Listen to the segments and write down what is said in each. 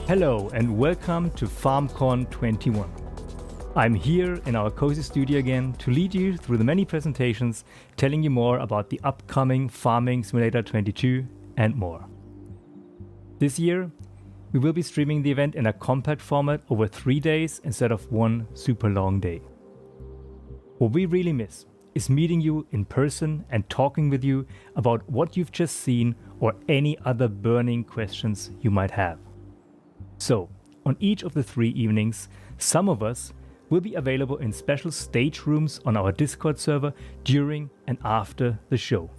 Hello and welcome to FarmCon 21. I'm here in our cozy studio again to lead you through the many presentations, telling you more about the upcoming Farming Simulator 22 and more. This year, we will be streaming the event in a compact format over 3 days instead of one super long day. What we really miss is meeting you in person and talking with you about what you've just seen or any other burning questions you might have. So, on each of the 3 evenings. Some of us will be available in special stage rooms on our Discord server during and after the show.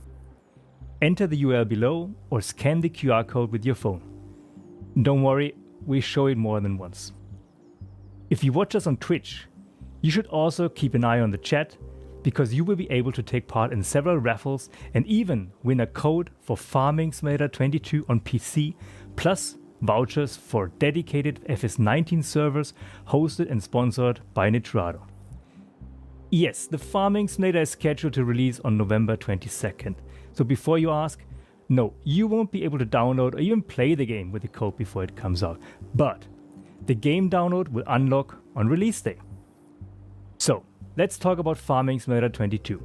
Enter the URL below or scan the QR code with your phone. Don't worry, we show it more than once. If you watch us on Twitch, you should also keep an eye on the chat, because you will be able to take part in several raffles and even win a code for Farming Simulator 22 on PC, plus vouchers for dedicated FS19 servers hosted and sponsored by Nitrado. Yes, the Farming Simulator is scheduled to release on November 22nd. So before you ask, no, you won't be able to download or even play the game with the code before it comes out. But the game download will unlock on release day. So let's talk about Farming Simulator 22.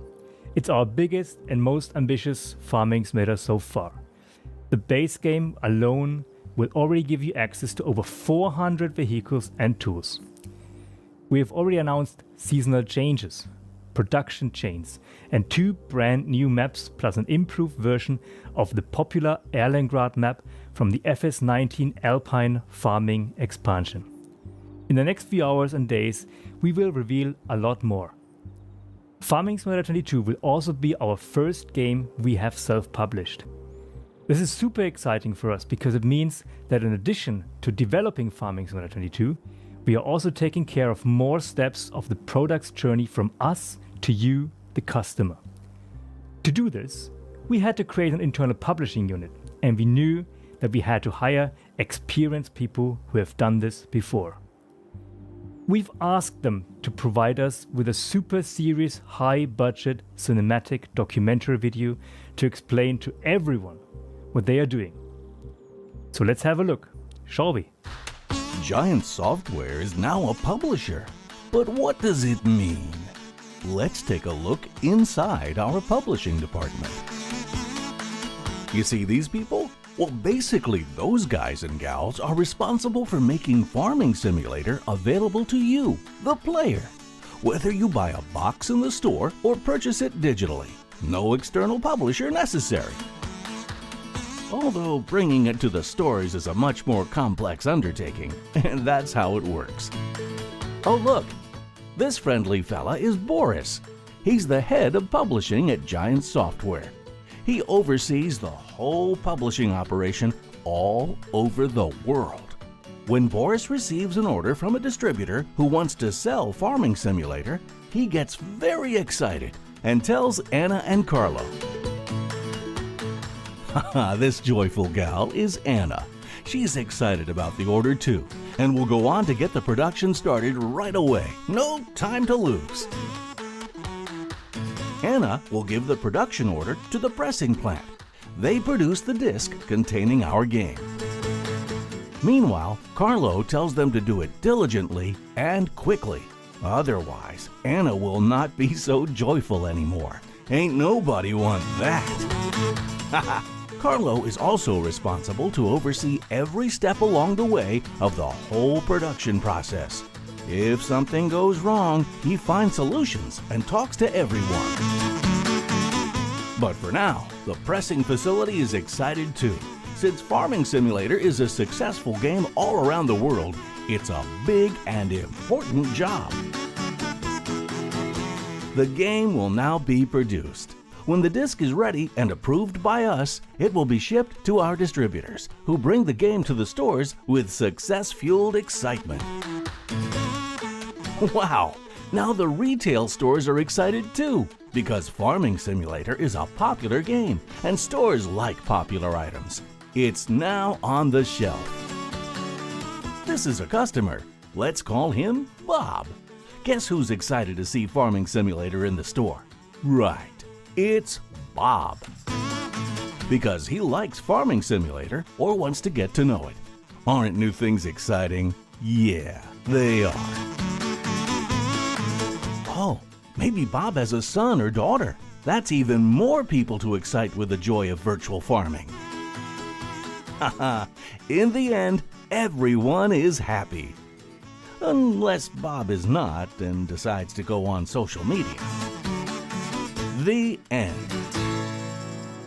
It's our biggest and most ambitious farming simulator so far. The base game alone will already give you access to over 400 vehicles and tools. We have already announced seasonal changes, production chains, and 2 brand new maps, plus an improved version of the popular Erlengrad map from the FS19 Alpine Farming expansion. In the next few hours and days, we will reveal a lot more. Farming Simulator 22 will also be our first game we have self-published. This is super exciting for us because it means that in addition to developing Farming Simulator 22, we are also taking care of more steps of the product's journey from us to you, the customer. To do this, we had to create an internal publishing unit, and we knew that we had to hire experienced people who have done this before. We've asked them to provide us with a super serious, high-budget cinematic documentary video to explain to everyone what they are doing. So let's have a look, shall we? Giant Software is now a publisher. But what does it mean? Let's take a look inside our publishing department. You see these people? Well, basically, those guys and gals are responsible for making Farming Simulator available to you, the player. Whether you buy a box in the store or purchase it digitally, no external publisher necessary. Although bringing it to the stores is a much more complex undertaking, and that's how it works. Oh look, this friendly fella is Boris. He's the head of publishing at Giant Software. He oversees the whole publishing operation all over the world. When Boris receives an order from a distributor who wants to sell Farming Simulator, he gets very excited and tells Anna and Carlo. Haha, this joyful gal is Anna. She's excited about the order too, and will go on to get the production started right away. No time to lose. Anna will give the production order to the pressing plant. They produce the disc containing our game. Meanwhile, Carlo tells them to do it diligently and quickly. Otherwise, Anna will not be so joyful anymore. Ain't nobody want that. Carlo is also responsible to oversee every step along the way of the whole production process. If something goes wrong, he finds solutions and talks to everyone. But for now, the pressing facility is excited too. Since Farming Simulator is a successful game all around the world, it's a big and important job. The game will now be produced. When the disc is ready and approved by us, it will be shipped to our distributors, who bring the game to the stores with success-fueled excitement. Wow! Now the retail stores are excited too, because Farming Simulator is a popular game, and stores like popular items. It's now on the shelf. This is a customer. Let's call him Bob. Guess who's excited to see Farming Simulator in the store? Right, it's Bob. Because he likes Farming Simulator or wants to get to know it. Aren't new things exciting? Yeah, they are. Oh, maybe Bob has a son or daughter. That's even more people to excite with the joy of virtual farming. Haha, in the end, everyone is happy. Unless Bob is not and decides to go on social media. The end.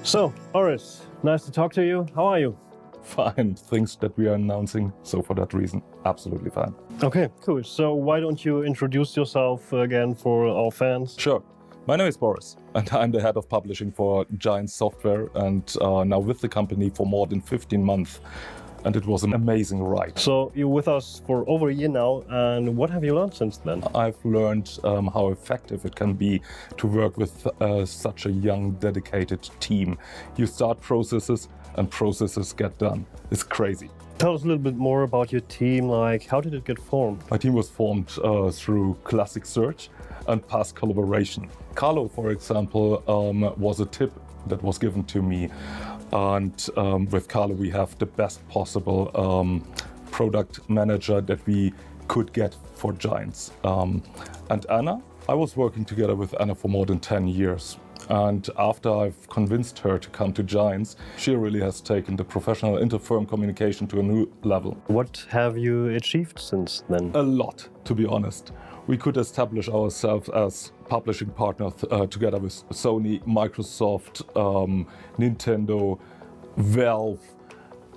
So, Boris, nice to talk to you. How are you? fine things that we are announcing. So for that reason, absolutely fine. Okay, cool. So why don't you introduce yourself again for our fans? Sure. My name is Boris, and I'm the head of publishing for Giant Software, and now with the company for more than 15 months. And it was an amazing ride. So you're with us for over a year now, and what have you learned since then? I've learned how effective it can be to work with such a young, dedicated team. You start processes, and processes get done. It's crazy. Tell us a little bit more about your team, like how did it get formed? My team was formed through classic search and past collaboration. Carlo, for example, was a tip that was given to me. And with Carlo, we have the best possible product manager that we could get for Giants. And Anna, I was working together with Anna for more than 10 years. And after I've convinced her to come to Giants, she really has taken the professional inter-firm communication to a new level. What have you achieved since then? A lot, to be honest. We could establish ourselves as publishing partners together with Sony, Microsoft, Nintendo, Valve,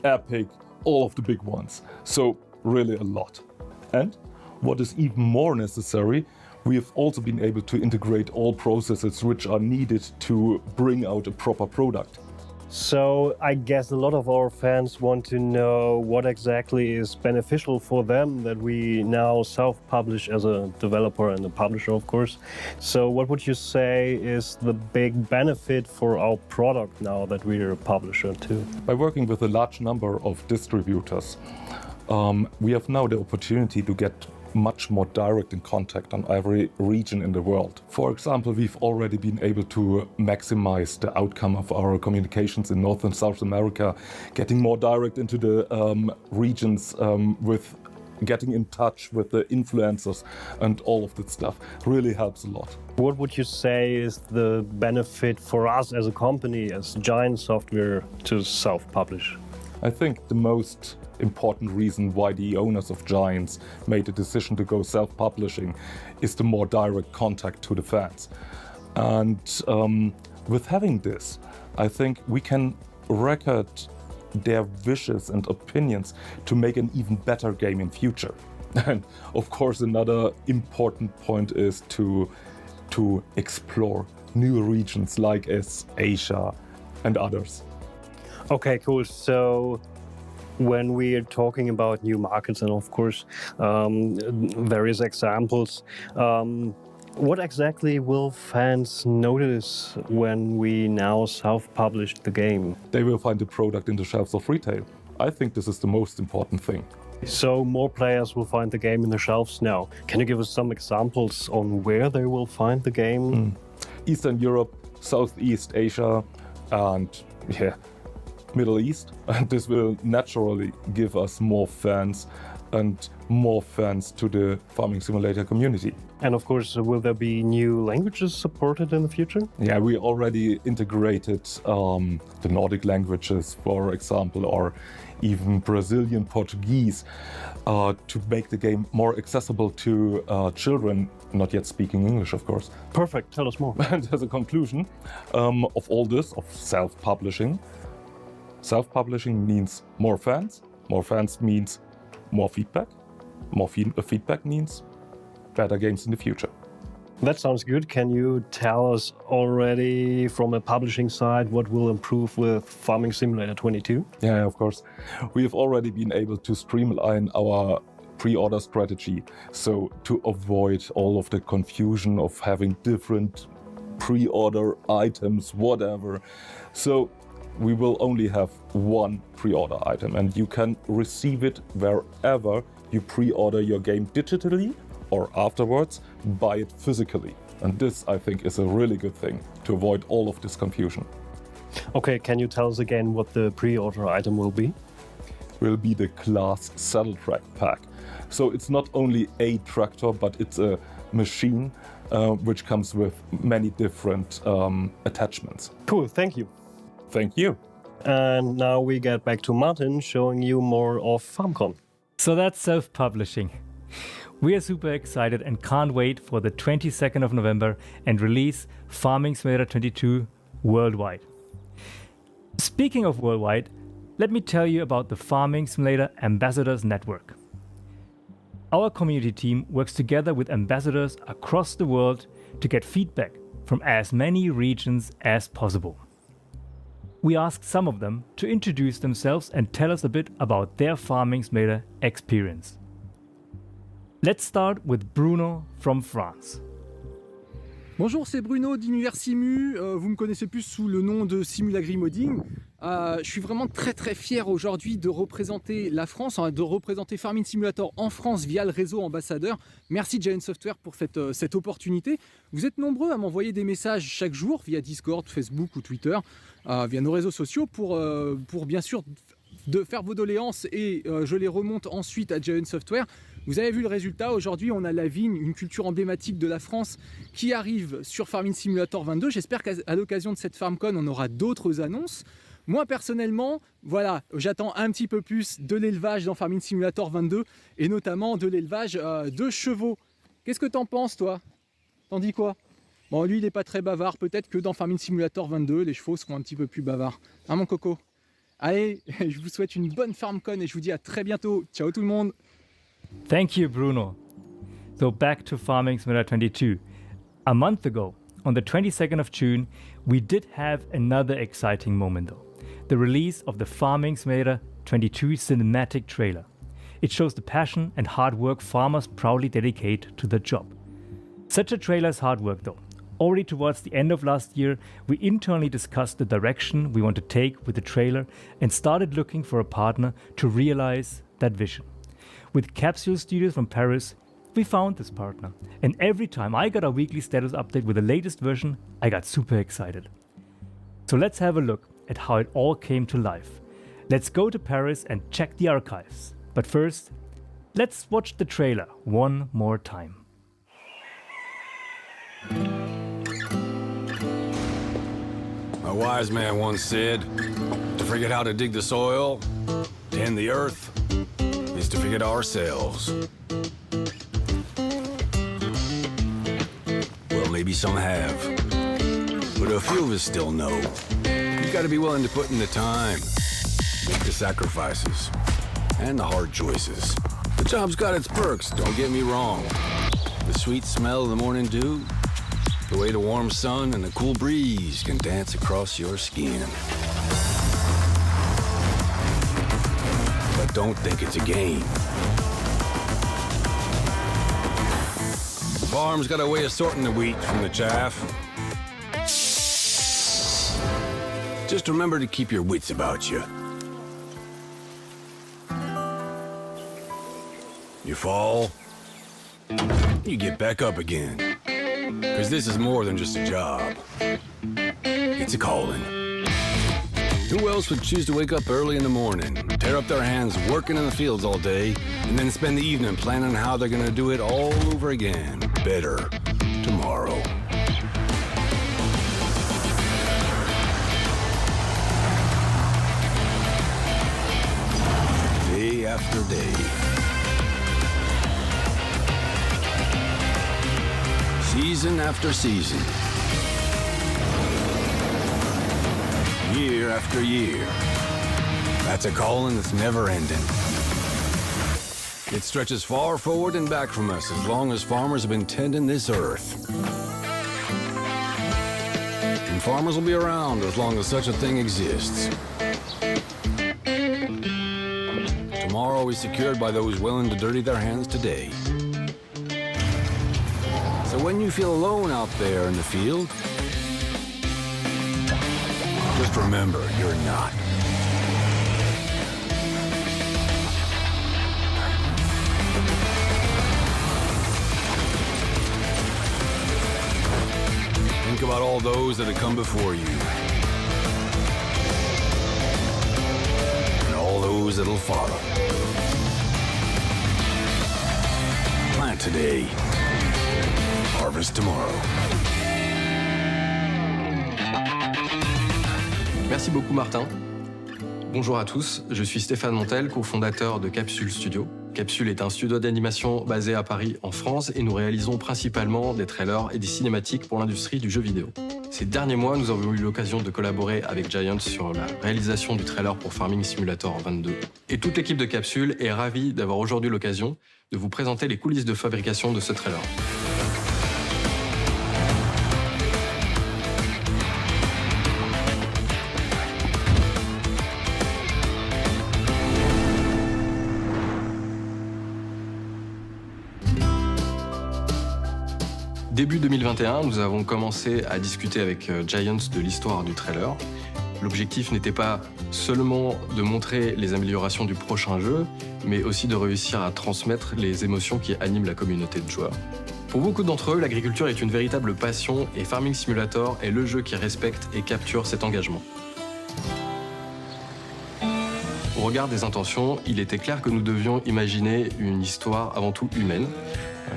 Epic, all of the big ones. So really a lot. And what is even more necessary, we have also been able to integrate all processes which are needed to bring out a proper product. So I guess a lot of our fans want to know what exactly is beneficial for them that we now self-publish as a developer and a publisher, of course. So what would you say is the big benefit for our product now that we're a publisher too? By working with a large number of distributors, we have now the opportunity to get much more direct in contact on every region in the world. For example, we've already been able to maximize the outcome of our communications in North and South America, getting more direct into the regions with getting in touch with the influencers and all of that stuff really helps a lot. What would you say is the benefit for us as a company, as Giant Software, to self-publish? I think the most important reason why the owners of Giants made the decision to go self-publishing is the more direct contact to the fans. And with having this, I think we can record their wishes and opinions to make an even better game in future. And of course, another important point is to explore new regions like Asia and others. Okay, cool. So when we are talking about new markets and of course various examples, what exactly will fans notice when we now self-publish the game? They will find the product in the shelves of retail. I think this is the most important thing. So more players will find the game in the shelves now. Can you give us some examples on where they will find the game? Eastern Europe, Southeast Asia, and Middle East. And this will naturally give us more fans and more fans to the Farming Simulator community. And of course, will there be new languages supported in the future? Yeah, we already integrated the Nordic languages, for example, or even Brazilian Portuguese to make the game more accessible to children not yet speaking English, of course. Perfect, tell us more. And as a conclusion of all this, of self-publishing, self-publishing means more fans means more feedback, feedback means better games in the future. That sounds good. Can you tell us already from a publishing side what will improve with Farming Simulator 22? Yeah, of course. We have already been able to streamline our pre-order strategy, so to avoid all of the confusion of having different pre-order items, whatever. So we will only have one pre-order item and you can receive it wherever you pre-order your game digitally or afterwards buy it physically. And this, I think, is a really good thing to avoid all of this confusion. Okay, can you tell us again what the pre-order item will be? Will be the Class Saddle Track pack. So it's not only a tractor, but it's a machine which comes with many different attachments. Cool, thank you. Thank you. And now we get back to Martin showing you more of FarmCon. So that's self-publishing. We are super excited and can't wait for the 22nd of November and release Farming Simulator 22 worldwide. Speaking of worldwide, let me tell you about the Farming Simulator Ambassadors Network. Our community team works together with ambassadors across the world to get feedback from as many regions as possible. We asked some of them to introduce themselves and tell us a bit about their Farming Simulator experience. Let's start with Bruno from France. Bonjour, c'est Bruno d'Univers Simu. Vous me connaissez plus sous le nom de Simulagri-Modding. Je suis vraiment très fier aujourd'hui de représenter la France, de représenter Farming Simulator en France via le réseau ambassadeur. Merci Giant Software pour cette opportunité. Vous êtes nombreux à m'envoyer des messages chaque jour via Discord, Facebook ou Twitter, via nos réseaux sociaux pour bien sûr de faire vos doléances et je les remonte ensuite à Giant Software. Vous avez vu le résultat, aujourd'hui on a la vigne, une culture emblématique de la France qui arrive sur Farming Simulator 22. J'espère qu'à l'occasion de cette FarmCon on aura d'autres annonces. Moi personnellement, voilà, j'attends un petit peu plus de l'élevage dans Farming Simulator 22 et notamment de l'élevage de chevaux. Qu'est-ce que t'en penses toi? T'en dis quoi? Bon, lui il n'est pas très bavard, peut-être que dans Farming Simulator 22 les chevaux seront un petit peu plus bavards. Hein mon coco? Allez, je vous souhaite une bonne FarmCon et je vous dis à très bientôt. Ciao tout le monde. Thank you, Bruno. So back to Farming Simulator 22. A month ago, on the 22nd of June, we did have another exciting moment though. The release of the Farming Simulator 22 cinematic trailer. It shows the passion and hard work farmers proudly dedicate to the job. Such a trailer is hard work though. Already towards the end of last year, we internally discussed the direction we want to take with the trailer and started looking for a partner to realize that vision. With Capsule Studios from Paris, we found this partner. And every time I got a weekly status update with the latest version, I got super excited. So let's have a look at how it all came to life. Let's go to Paris and check the archives. But first, let's watch the trailer one more time. A wise man once said, to forget how to dig the soil, tend the earth, is to forget ourselves. Well, maybe some have, but a few of us still know. You gotta be willing to put in the time, make the sacrifices, and the hard choices. The job's got its perks, don't get me wrong. The sweet smell of the morning dew, the way the warm sun and the cool breeze can dance across your skin. But don't think it's a game. The farm's got a way of sorting the wheat from the chaff. Just remember to keep your wits about you. You fall, you get back up again. 'Cause this is more than just a job. It's a calling. Who else would choose to wake up early in the morning, tear up their hands working in the fields all day, and then spend the evening planning how they're gonna do it all over again, better, tomorrow? Day after day. Season after season. Year after year. That's a calling that's never ending. It stretches far forward and back from us as long as farmers have been tending this earth. And farmers will be around as long as such a thing exists. Tomorrow is secured by those willing to dirty their hands today. So when you feel alone out there in the field, just remember, you're not. Think about all those that have come before you. And all those that'll follow. Plant today. Harvest tomorrow. Merci beaucoup Martin. Bonjour à tous, je suis Stéphane Montel, cofondateur de Capsule Studio. Capsule est un studio d'animation basé à Paris, en France, et nous réalisons principalement des trailers et des cinématiques pour l'industrie du jeu vidéo. Ces derniers mois, nous avons eu l'occasion de collaborer avec Giants sur la réalisation du trailer pour Farming Simulator 22. Et toute l'équipe de Capsule est ravie d'avoir aujourd'hui l'occasion de vous présenter les coulisses de fabrication de ce trailer. Début 2021, nous avons commencé à discuter avec Giants de l'histoire du trailer. L'objectif n'était pas seulement de montrer les améliorations du prochain jeu, mais aussi de réussir à transmettre les émotions qui animent la communauté de joueurs. Pour beaucoup d'entre eux, l'agriculture est une véritable passion et Farming Simulator est le jeu qui respecte et capture cet engagement. Au regard des intentions, il était clair que nous devions imaginer une histoire avant tout humaine,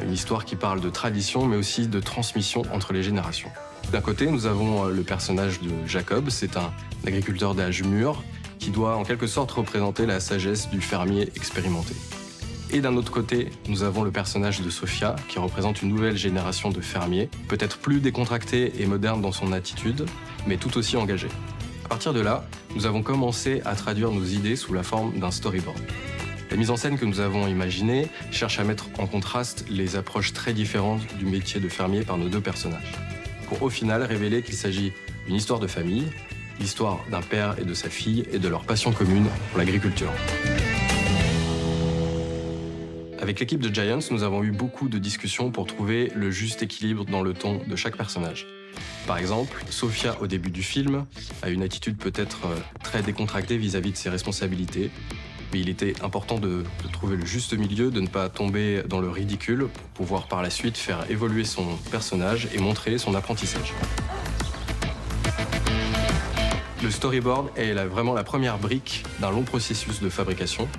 une histoire qui parle de tradition, mais aussi de transmission entre les générations. D'un côté, nous avons le personnage de Jacob, c'est un agriculteur d'âge mûr qui doit en quelque sorte représenter la sagesse du fermier expérimenté. Et d'un autre côté, nous avons le personnage de Sophia, qui représente une nouvelle génération de fermiers, peut-être plus décontracté et moderne dans son attitude, mais tout aussi engagé. À partir de là, nous avons commencé à traduire nos idées sous la forme d'un storyboard. La mise en scène que nous avons imaginée cherche à mettre en contraste les approches très différentes du métier de fermier par nos deux personnages, pour au final révéler qu'il s'agit d'une histoire de famille, l'histoire d'un père et de sa fille et de leur passion commune pour l'agriculture. Avec l'équipe de Giants, nous avons eu beaucoup de discussions pour trouver le juste équilibre dans le ton de chaque personnage. Par exemple, Sophia, au début du film, a une attitude peut-être très décontractée vis-à-vis de ses responsabilités, mais il était important de trouver le juste milieu, de ne pas tomber dans le ridicule pour pouvoir par la suite faire évoluer son personnage et montrer son apprentissage. Le storyboard est vraiment la première brique d'un long processus de fabrication.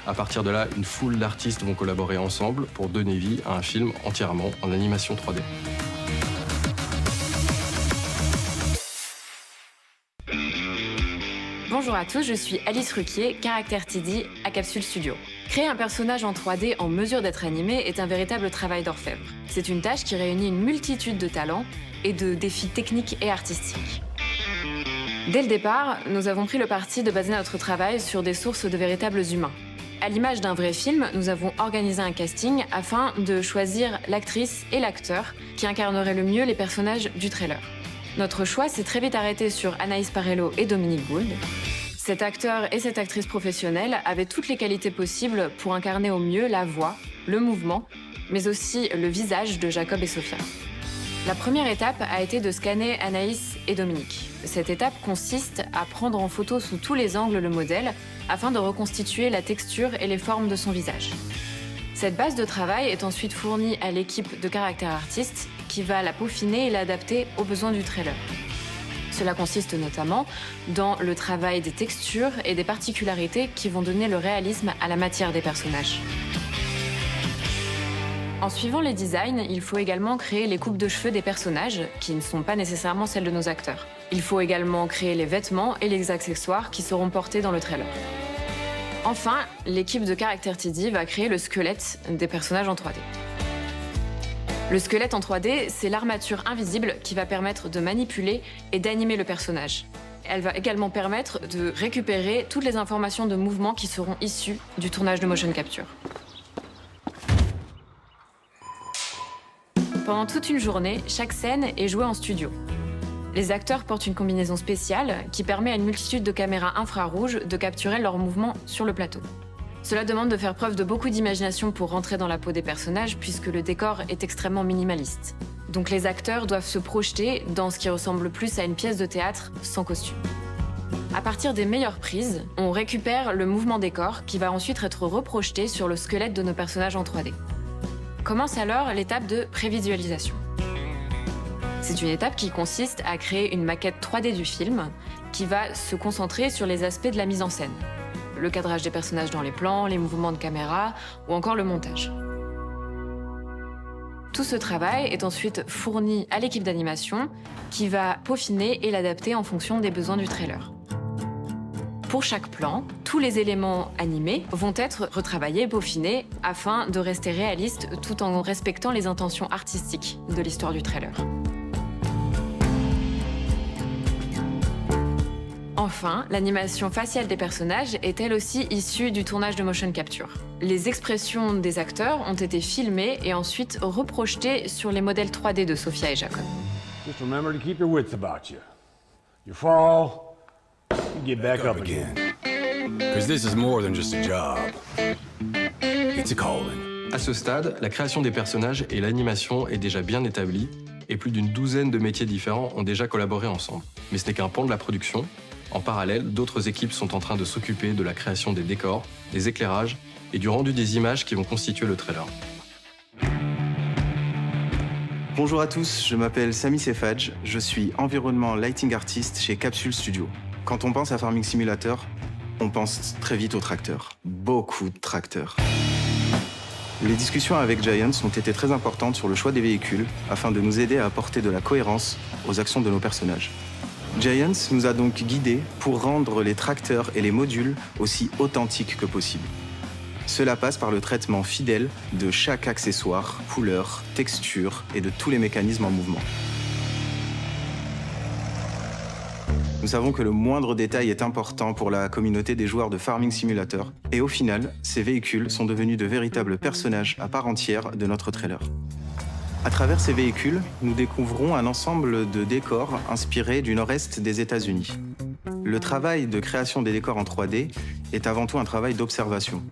À partir de là, une foule d'artistes vont collaborer ensemble pour donner vie à un film entièrement en animation 3D. Bonjour à tous, je suis Alice Ruquier, caractère TD à Capsule Studio. Créer un personnage en 3D en mesure d'être animé est un véritable travail d'orfèvre. C'est une tâche qui réunit une multitude de talents et de défis techniques et artistiques. Dès le départ, nous avons pris le parti de baser notre travail sur des sources de véritables humains. À l'image d'un vrai film, nous avons organisé un casting afin de choisir l'actrice et l'acteur qui incarneraient le mieux les personnages du trailer. Notre choix s'est très vite arrêté sur Anaïs Parello et Dominique Gould. Cet acteur et cette actrice professionnelle avaient toutes les qualités possibles pour incarner au mieux la voix, le mouvement, mais aussi le visage de Jacob et Sophia. La première étape a été de scanner Anaïs et Dominique. Cette étape consiste à prendre en photo sous tous les angles le modèle afin de reconstituer la texture et les formes de son visage. Cette base de travail est ensuite fournie à l'équipe de caractère artiste qui va la peaufiner et l'adapter aux besoins du trailer. Cela consiste notamment dans le travail des textures et des particularités qui vont donner le réalisme à la matière des personnages. En suivant les designs, il faut également créer les coupes de cheveux des personnages, qui ne sont pas nécessairement celles de nos acteurs. Il faut également créer les vêtements et les accessoires qui seront portés dans le trailer. Enfin, l'équipe de caractère TD va créer le squelette des personnages en 3D. Le squelette en 3D, c'est l'armature invisible qui va permettre de manipuler et d'animer le personnage. Elle va également permettre de récupérer toutes les informations de mouvement qui seront issues du tournage de motion capture. Pendant toute une journée, chaque scène est jouée en studio. Les acteurs portent une combinaison spéciale qui permet à une multitude de caméras infrarouges de capturer leurs mouvements sur le plateau. Cela demande de faire preuve de beaucoup d'imagination pour rentrer dans la peau des personnages puisque le décor est extrêmement minimaliste. Donc les acteurs doivent se projeter dans ce qui ressemble plus à une pièce de théâtre sans costume. À partir des meilleures prises, on récupère le mouvement des corps qui va ensuite être reprojeté sur le squelette de nos personnages en 3D. Commence alors l'étape de prévisualisation. C'est une étape qui consiste à créer une maquette 3D du film qui va se concentrer sur les aspects de la mise en scène. Le cadrage des personnages dans les plans, les mouvements de caméra ou encore le montage. Tout ce travail est ensuite fourni à l'équipe d'animation qui va peaufiner et l'adapter en fonction des besoins du trailer. Pour chaque plan, tous les éléments animés vont être retravaillés, peaufinés, afin de rester réalistes tout en respectant les intentions artistiques de l'histoire du trailer. Enfin, l'animation faciale des personnages est elle aussi issue du tournage de motion capture. Les expressions des acteurs ont été filmées et ensuite reprojetées sur les modèles 3D de Sophia et Jacob. Just remember to keep your wits about you. You fall, you get back up again. Because this is more than just a job. It's a calling. À ce stade, la création des personnages et l'animation est déjà bien établie et plus d'une douzaine de métiers différents ont déjà collaboré ensemble. Mais ce n'est qu'un pan de la production. En parallèle, d'autres équipes sont en train de s'occuper de la création des décors, des éclairages et du rendu des images qui vont constituer le trailer. Bonjour à tous, je m'appelle Sami Sefadj, je suis environnement lighting artist chez Capsule Studio. Quand on pense à Farming Simulator, on pense très vite aux tracteurs. Beaucoup de tracteurs. Les discussions avec Giants ont été très importantes sur le choix des véhicules afin de nous aider à apporter de la cohérence aux actions de nos personnages. Giants nous a donc guidés pour rendre les tracteurs et les modules aussi authentiques que possible. Cela passe par le traitement fidèle de chaque accessoire, couleur, texture et de tous les mécanismes en mouvement. Nous savons que le moindre détail est important pour la communauté des joueurs de Farming Simulator et au final, ces véhicules sont devenus de véritables personnages à part entière de notre trailer. À travers ces véhicules, nous découvrons un ensemble de décors inspirés du nord-est des États-Unis. Le travail de création des décors en 3D est avant tout un travail d'observation.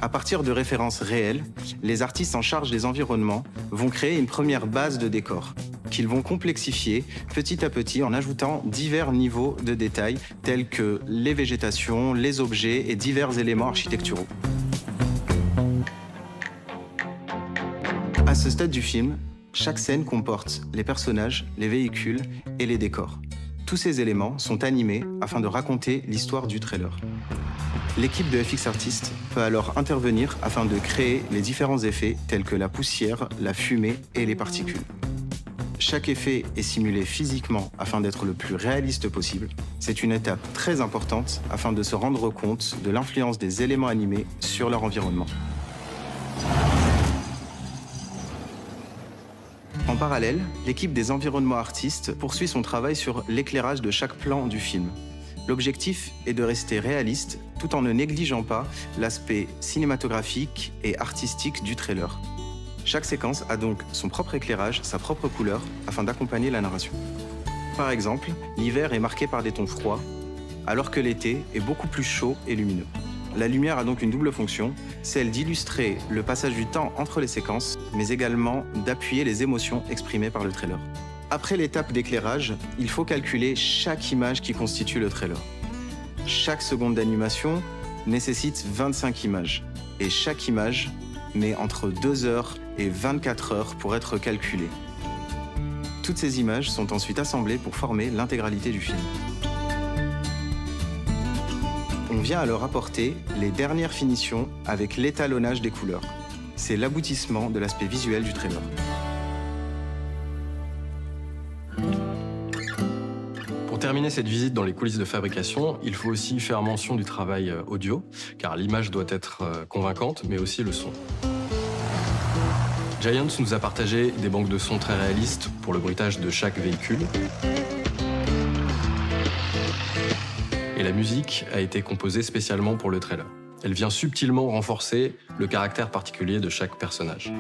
À partir de références réelles, les artistes en charge des environnements vont créer une première base de décors qu'ils vont complexifier petit à petit en ajoutant divers niveaux de détails tels que les végétations, les objets et divers éléments architecturaux. À ce stade du film, chaque scène comporte les personnages, les véhicules et les décors. Tous ces éléments sont animés afin de raconter l'histoire du trailer. L'équipe de FX Artists peut alors intervenir afin de créer les différents effets tels que la poussière, la fumée et les particules. Chaque effet est simulé physiquement afin d'être le plus réaliste possible. C'est une étape très importante afin de se rendre compte de l'influence des éléments animés sur leur environnement. En parallèle, l'équipe des environnements artistes poursuit son travail sur l'éclairage de chaque plan du film. L'objectif est de rester réaliste tout en ne négligeant pas l'aspect cinématographique et artistique du trailer. Chaque séquence a donc son propre éclairage, sa propre couleur, afin d'accompagner la narration. Par exemple, l'hiver est marqué par des tons froids, alors que l'été est beaucoup plus chaud et lumineux. La lumière a donc une double fonction, celle d'illustrer le passage du temps entre les séquences, mais également d'appuyer les émotions exprimées par le trailer. Après l'étape d'éclairage, il faut calculer chaque image qui constitue le trailer. Chaque seconde d'animation nécessite 25 images, et chaque image met entre 2 heures et 24 heures pour être calculée. Toutes ces images sont ensuite assemblées pour former l'intégralité du film. On vient alors apporter les dernières finitions avec l'étalonnage des couleurs. C'est l'aboutissement de l'aspect visuel du trailer. Pour terminer cette visite dans les coulisses de fabrication, il faut aussi faire mention du travail audio, car l'image doit être convaincante, mais aussi le son. Giants nous a partagé des banques de sons très réalistes pour le bruitage de chaque véhicule. Et la musique a été composée spécialement pour le trailer. Elle vient subtilement renforcer le caractère particulier de chaque personnage.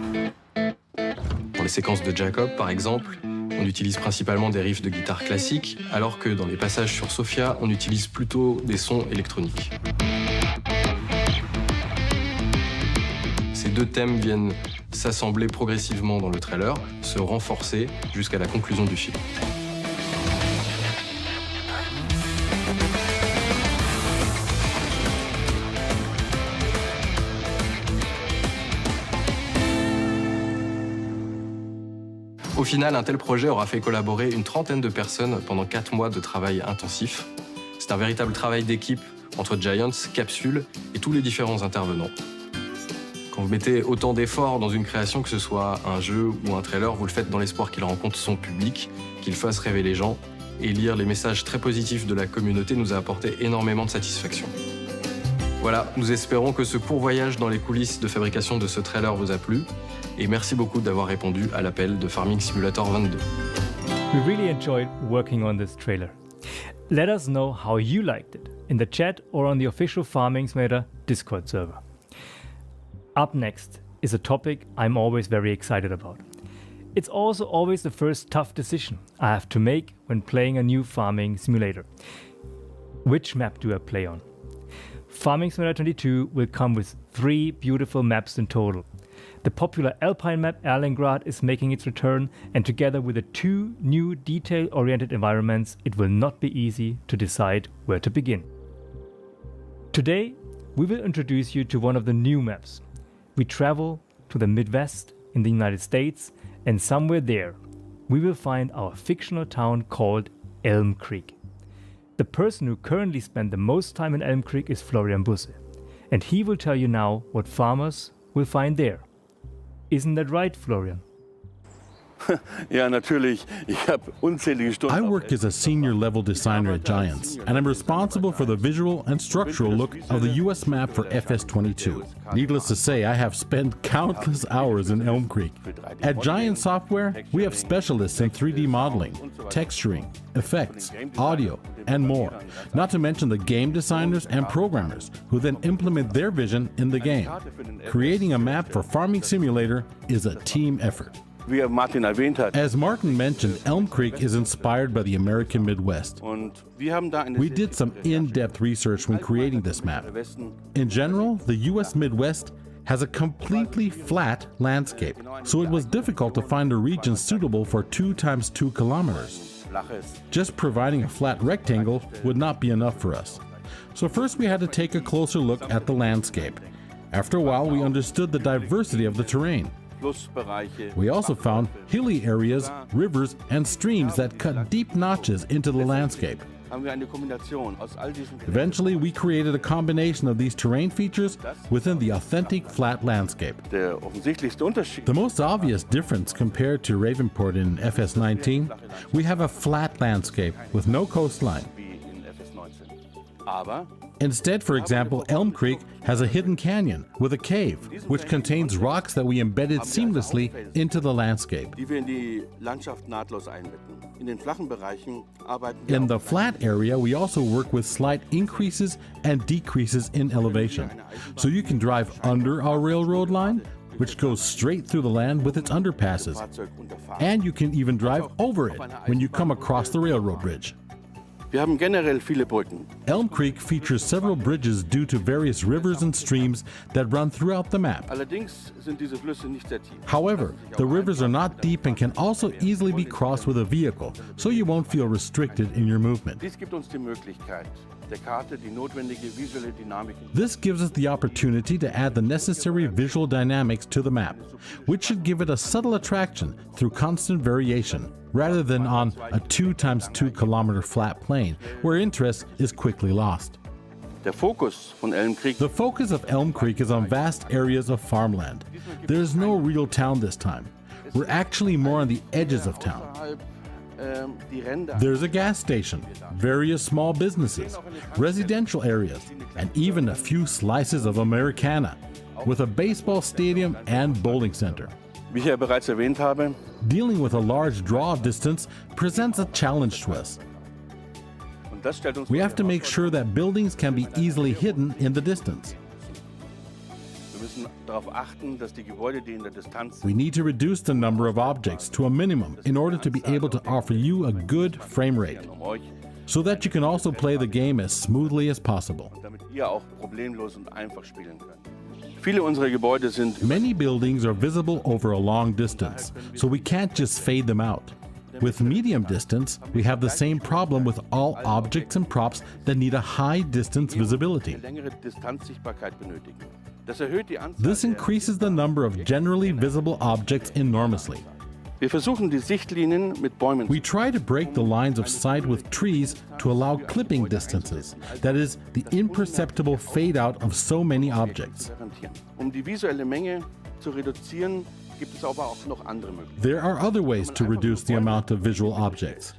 Pour les séquences de Jacob, par exemple, on utilise principalement des riffs de guitare classique, alors que dans les passages sur Sophia, on utilise plutôt des sons électroniques. Ces deux thèmes viennent s'assembler progressivement dans le trailer, se renforcer jusqu'à la conclusion du film. Au final, un tel projet aura fait collaborer une trentaine de personnes pendant 4 mois de travail intensif. C'est un véritable travail d'équipe entre Giants, Capsule et tous les différents intervenants. Quand vous mettez autant d'efforts dans une création, que ce soit un jeu ou un trailer, vous le faites dans l'espoir qu'il rencontre son public, qu'il fasse rêver les gens et lire les messages très positifs de la communauté nous a apporté énormément de satisfaction. Voilà, nous espérons que ce court voyage dans les coulisses de fabrication de ce trailer vous a plu et merci beaucoup d'avoir répondu à l'appel de Farming Simulator 22. We really enjoyed working on this trailer. Let us know how you liked it in the chat or on the official Farming Simulator Discord server. Up next is a topic I'm always very excited about. It's also always the first tough decision I have to make when playing a new farming simulator. Which map do I play on? Farming Simulator 22 will come with 3 beautiful maps in total. The popular Alpine map Erlengrad is making its return, and together with the 2 new detail-oriented environments, it will not be easy to decide where to begin. Today, we will introduce you to one of the new maps. We travel to the Midwest in the United States, and somewhere there, we will find our fictional town called Elm Creek. The person who currently spends the most time in Elm Creek is Florian Busse, and he will tell you now what farmers will find there. Isn't that right, Florian? Ja, natürlich. Ich habe unzählige Stunden. I work as a senior level designer at Giants, and I'm responsible for the visual and structural look of the US map for FS22. Needless to say, I have spent countless hours in Elm Creek. At Giant Software, we have specialists in 3D modeling, texturing, effects, audio, and more. Not to mention the game designers and programmers who then implement their vision in the game. Creating a map for Farming Simulator is a team effort. Wie Martin erwähnt hat. As Martin mentioned, Elm Creek is inspired by the American Midwest. We did some in-depth research when creating this map. In general, the US Midwest has a completely flat landscape, so it was difficult to find a region suitable for 2 times 2 kilometers. Just providing a flat rectangle would not be enough for us. So first we had to take a closer look at the landscape. After a while, we understood the diversity of the terrain. We also found hilly areas, rivers, and streams that cut deep notches into the landscape. Eventually, we created a combination of these terrain features within the authentic flat landscape. The most obvious difference compared to Ravenport in FS19, we have a flat landscape with no coastline. Instead, for example, Elm Creek has a hidden canyon with a cave, which contains rocks that we embedded seamlessly into the landscape. In the flat area, we also work with slight increases and decreases in elevation. So you can drive under our railroad line, which goes straight through the land with its underpasses. And you can even drive over it when you come across the railroad bridge. Elm Creek features several bridges due to various rivers and streams that run throughout the map. However, the rivers are not deep and can also easily be crossed with a vehicle, so you won't feel restricted in your movement. This gives us the opportunity to add the necessary visual dynamics to the map, which should give it a subtle attraction through constant variation, rather than on a 2 times 2 kilometer flat plain, where interest is quickly lost. The focus of Elm Creek is on vast areas of farmland. There is no real town this time. We're actually more on the edges of town. There's a gas station, various small businesses, residential areas, and even a few slices of Americana, with a baseball stadium and bowling center. Dealing with a large draw distance presents a challenge to us. We have to make sure that buildings can be easily hidden in the distance. We need to reduce the number of objects to a minimum in order to be able to offer you a good frame rate, so that you can also play the game as smoothly as possible. Many buildings are visible over a long distance, so we can't just fade them out. With medium distance, we have the same problem with all objects and props that need a high distance visibility. This increases the number of generally visible objects enormously. We try to break the lines of sight with trees to allow clipping distances, that is, the imperceptible fade out of so many objects. There are other ways to reduce the amount of visual objects.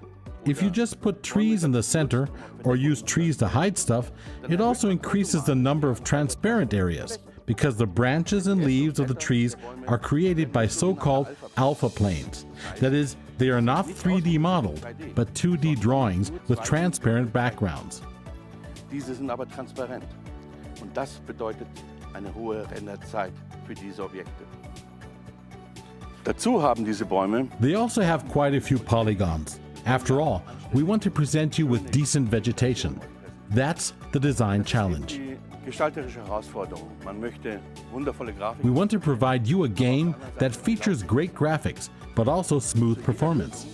If you just put trees in the center or use trees to hide stuff, it also increases the number of transparent areas because the branches and leaves of the trees are created by so-called alpha planes. That is, they are not 3D modeled, but 2D drawings with transparent backgrounds. Diese sind aber transparent. Und das bedeutet eine hohe Renderzeit für diese Objekte. Dazu haben diese Bäume. They also have quite a few polygons. After all, we want to present you with decent vegetation. That's the design challenge. Gestalterische Herausforderung. Man möchte wundervolle Grafiken. We want to provide you a game that features great graphics, but also smooth performance.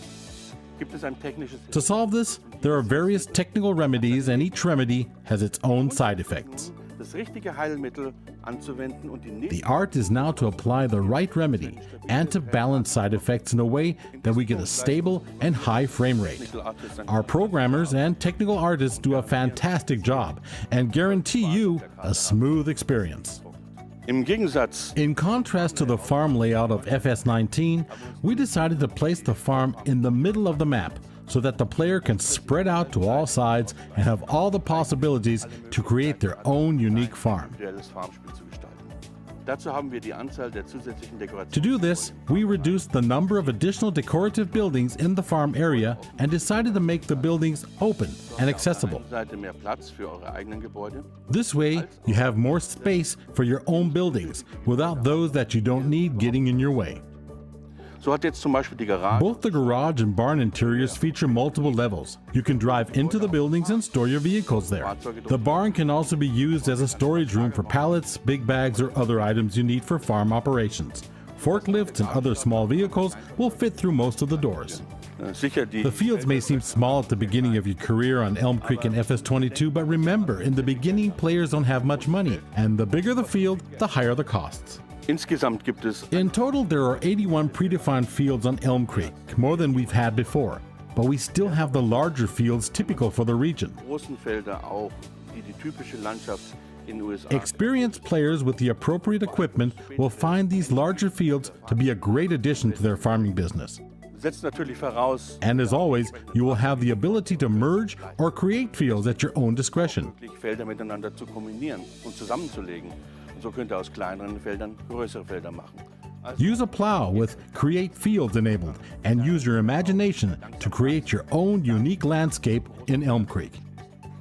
Gibt es ein technisches To solve this, there are various technical remedies, and each remedy has its own side effects. das richtige Heilmittel anzuwenden und die The art is now to apply the right remedy and to balance side effects in a way that we get a stable and high frame rate. Our programmers and technical artists do a fantastic job and guarantee you a smooth experience. Im Gegensatz In contrast to the farm layout of FS19, we decided to place the farm in the middle of the map so that the player can spread out to all sides and have all the possibilities to create their own unique farm. individuelles Farmspiel zu gestalten. Dazu haben wir die Anzahl der zusätzlichen To Dekorationen do this, we reduced the number of additional decorative buildings in the farm area and decided to make the buildings open and accessible. Auf der einen Seite mehr Platz für eure eigenen Gebäude. This way, you have more space for your own buildings without those that you don't need getting in your way. So hat jetzt zum Beispiel die Garage Both the garage and barn interiors feature multiple levels. You can drive into the buildings and store your vehicles there. The barn can also be used as a storage room for pallets, big bags, or other items you need for farm operations. Forklifts and other small vehicles will fit through most of the doors. sicher die The fields may seem small at the beginning of your career on Elm Creek and FS22, but remember, in the beginning, players don't have much money, and the bigger the field, the higher the costs. Insgesamt gibt es In total, there are 81 predefined fields on Elm Creek, more than we've had before, but we still have the larger fields typical for the region. großen Felder auch, die die typische Landschaft in den USA. Experienced players with the appropriate equipment will find these larger fields to be a great addition to their farming business. Setzt natürlich voraus, And as always, you will have the ability to merge or create fields at your own discretion. wirklich Felder miteinander zu kombinieren und zusammenzulegen. Und so könnt ihr aus kleineren Feldern größere Felder machen. Also Use a plow with Create Fields enabled and use your imagination to create your own unique landscape in Elm Creek.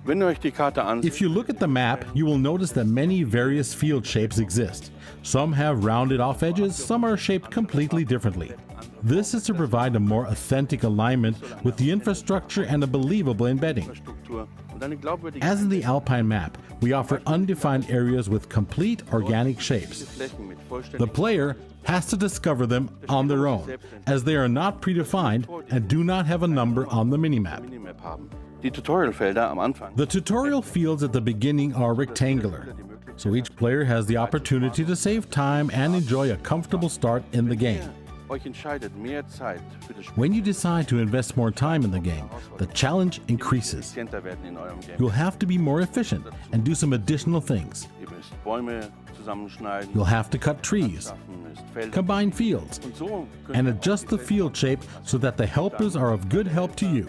wenn ihr euch die Karte ansieht, If you look at the map, you will notice that many various field shapes exist. Some have rounded off edges, some are shaped completely differently. This is to provide a more authentic alignment with the infrastructure and a believable embedding. Struktur und eine glaubwürdige As in the Alpine map, we offer undefined areas with complete organic shapes. Flächen mit The vollständig player has to discover them on their own, as they are not predefined and do not have a number on the minimap. Minimap haben. Die Tutorialfelder am Anfang The tutorial fields at the beginning are rectangular, so each player has the opportunity to save time and enjoy a comfortable start in the game. euch entscheidet, mehr Zeit für das Spiel When you decide to invest more time in the game, the challenge increases. effizienter werden in eurem Game. You'll have to be more efficient and do some additional things. Ihr müsst Bäume zusammenschneiden, You'll have to cut trees, schaffen müsst Felder. combine fields, Und so könnt and ihr adjust the field shape so that the helpers are of good help to you.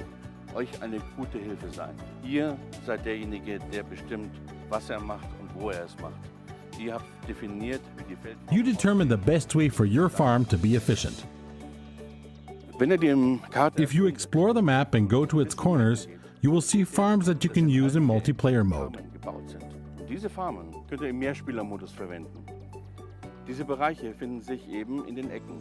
euch eine gute Hilfe sein. Ihr seid derjenige, der bestimmt, was er macht und wo er es macht. Ihr habt definiert, wie die Feld. You determine the best way for your farm to be efficient. Wenn ihr die Karte If you explore the map and go to its corners, you will see farms that you can use in multiplayer mode. Farmen gebaut sind. Und diese Farmen könnt ihr im Mehrspielermodus verwenden. Diese Bereiche finden sich eben in den Ecken.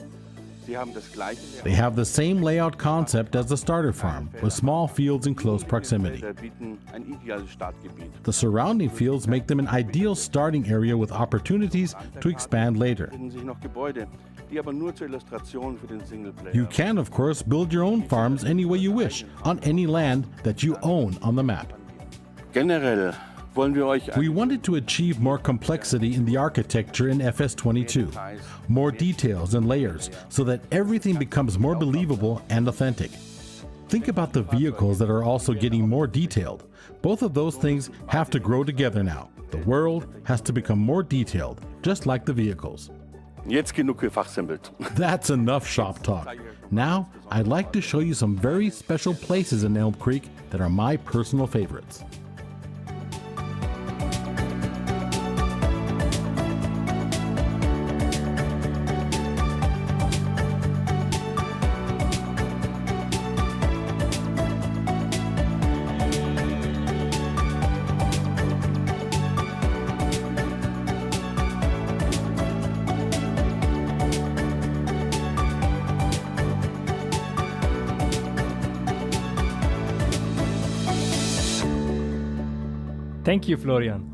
Sie haben das gleiche They have the same layout concept as the starter farm, with small fields in close proximity. Felder bieten ein ideales Startgebiet. The surrounding fields make them an ideal starting area with opportunities to expand later. Finden sich noch Gebäude, die aber nur zur Illustration für den Singleplayer. You can, of course, build your own farms any way you wish, on any land that you own on the map. Generell wollen wir euch We wanted to achieve more complexity in the architecture in FS22, more details and layers, so that everything becomes more believable and authentic. Think about the vehicles that are also getting more detailed. Both of those things have to grow together now. The world has to become more detailed, just like the vehicles. Jetzt genug gefachsimpelt. That's enough shop talk. Now, I'd like to show you some very special places in Elm Creek that are my personal favorites. Thank you, Florian.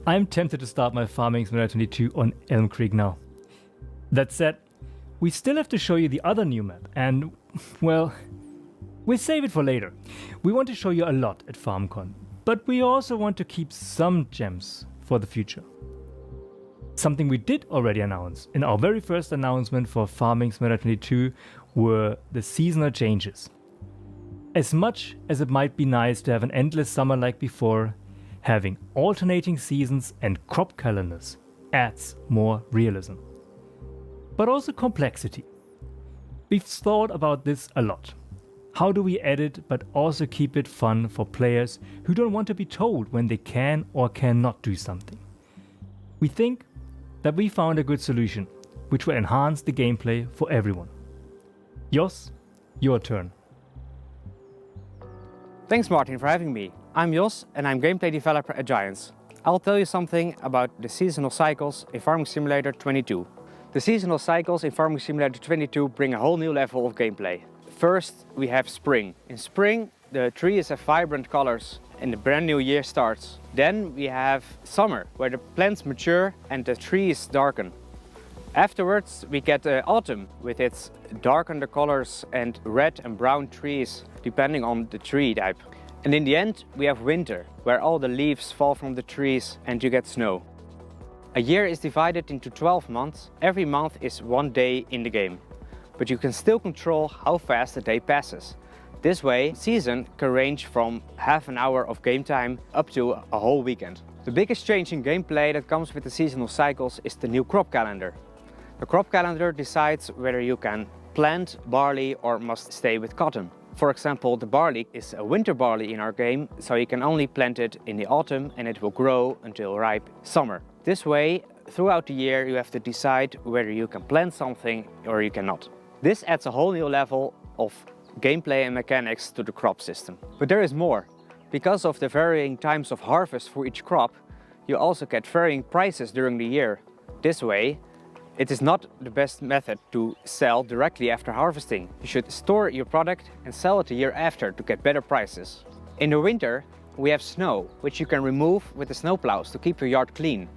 I'm tempted to start my Farming Simulator 22 on Elm Creek now. That said, we still have to show you the other new map, and, well, we'll save it for later. We want to show you a lot at FarmCon, but we also want to keep some gems for the future. Something we did already announce in our very first announcement for Farming Simulator 22 were the seasonal changes. As much as it might be nice to have an endless summer like before, having alternating seasons and crop calendars adds more realism. But also complexity. We've thought about this a lot. How do we edit but also keep it fun for players who don't want to be told when they can or cannot do something? We think that we found a good solution, which will enhance the gameplay for everyone. Jos, your turn. Thanks, Martin, for having me. I'm Jos and I'm gameplay developer at Giants. I'll tell you something about the seasonal cycles in Farming Simulator 22. The seasonal cycles in Farming Simulator 22 bring a whole new level of gameplay. First, we have spring. In spring, the trees have vibrant colors and the brand new year starts. Then we have summer, where the plants mature and the trees darken. Afterwards, we get autumn with its darker colors and red and brown trees, depending on the tree type. And in the end, we have winter, where all the leaves fall from the trees and you get snow. A year is divided into 12 months. Every month is one day in the game. But you can still control how fast the day passes. This way, season can range from half an hour of game time up to a whole weekend. The biggest change in gameplay that comes with the seasonal cycles is the new crop calendar. The crop calendar decides whether you can plant barley or must stay with cotton. For example, the barley is a winter barley in our game, so you can only plant it in the autumn and it will grow until ripe summer. This way, throughout the year you have to decide whether you can plant something or you cannot. This adds a whole new level of gameplay and mechanics to the crop system. But there is more. Because of the varying times of harvest for each crop, you also get varying prices during the year. This way, it is not the best method to sell directly after harvesting. You should store your product and sell it a year after to get better prices. In the winter, we have snow, which you can remove with the snowplows to keep your yard clean.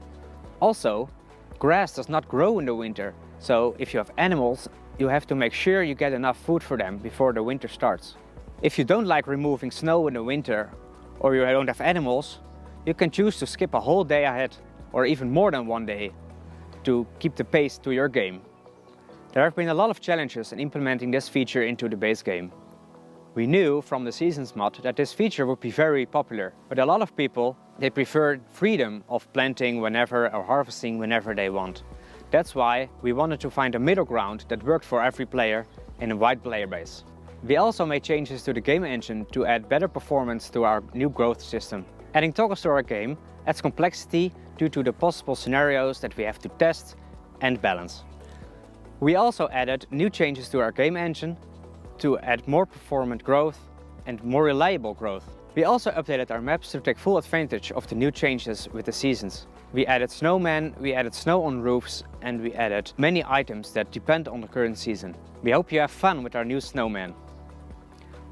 Also, grass does not grow in the winter, so if you have animals, you have to make sure you get enough food for them before the winter starts. If you don't like removing snow in the winter, or you don't have animals, you can choose to skip a whole day ahead, or even more than one day, to keep the pace to your game. There have been a lot of challenges in implementing this feature into the base game. We knew from the Seasons mod that this feature would be very popular, but a lot of people, they prefer freedom of planting whenever or harvesting whenever they want. That's why we wanted to find a middle ground that worked for every player in a wide player base. We also made changes to the game engine to add better performance to our new growth system. Adding toggles to our game adds complexity due to the possible scenarios that we have to test and balance. We also added new changes to our game engine to add more performant growth and more reliable growth. We also updated our maps to take full advantage of the new changes with the seasons. We added snowmen, we added snow on roofs, and we added many items that depend on the current season. We hope you have fun with our new snowman.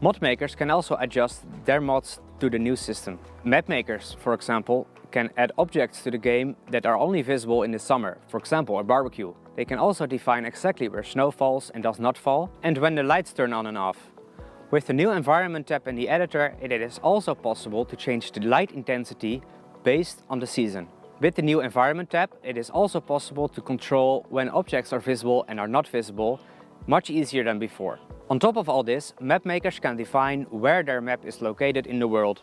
Mod makers can also adjust their mods to the new system. Map makers, for example, can add objects to the game that are only visible in the summer, for example a barbecue. They can also define exactly where snow falls and does not fall, and when the lights turn on and off. With the new environment tab in the editor, it is also possible to change the light intensity based on the season. With the new environment tab, it is also possible to control when objects are visible and are not visible, much easier than before. On top of all this, map makers can define where their map is located in the world.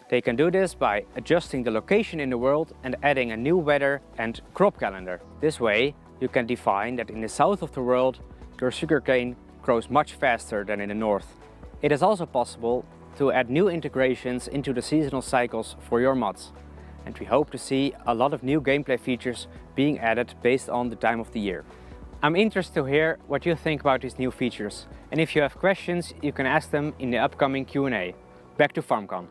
They can do this by adjusting the location in the world and adding a new weather and crop calendar. This way, you can define that in the south of the world, your sugarcane grows much faster than in the north. It is also possible to add new integrations into the seasonal cycles for your mods. And we hope to see a lot of new gameplay features being added based on the time of the year. I'm interested to hear what you think about these new features, and if you have questions, you can ask them in the upcoming Q&A. Back to FarmCon.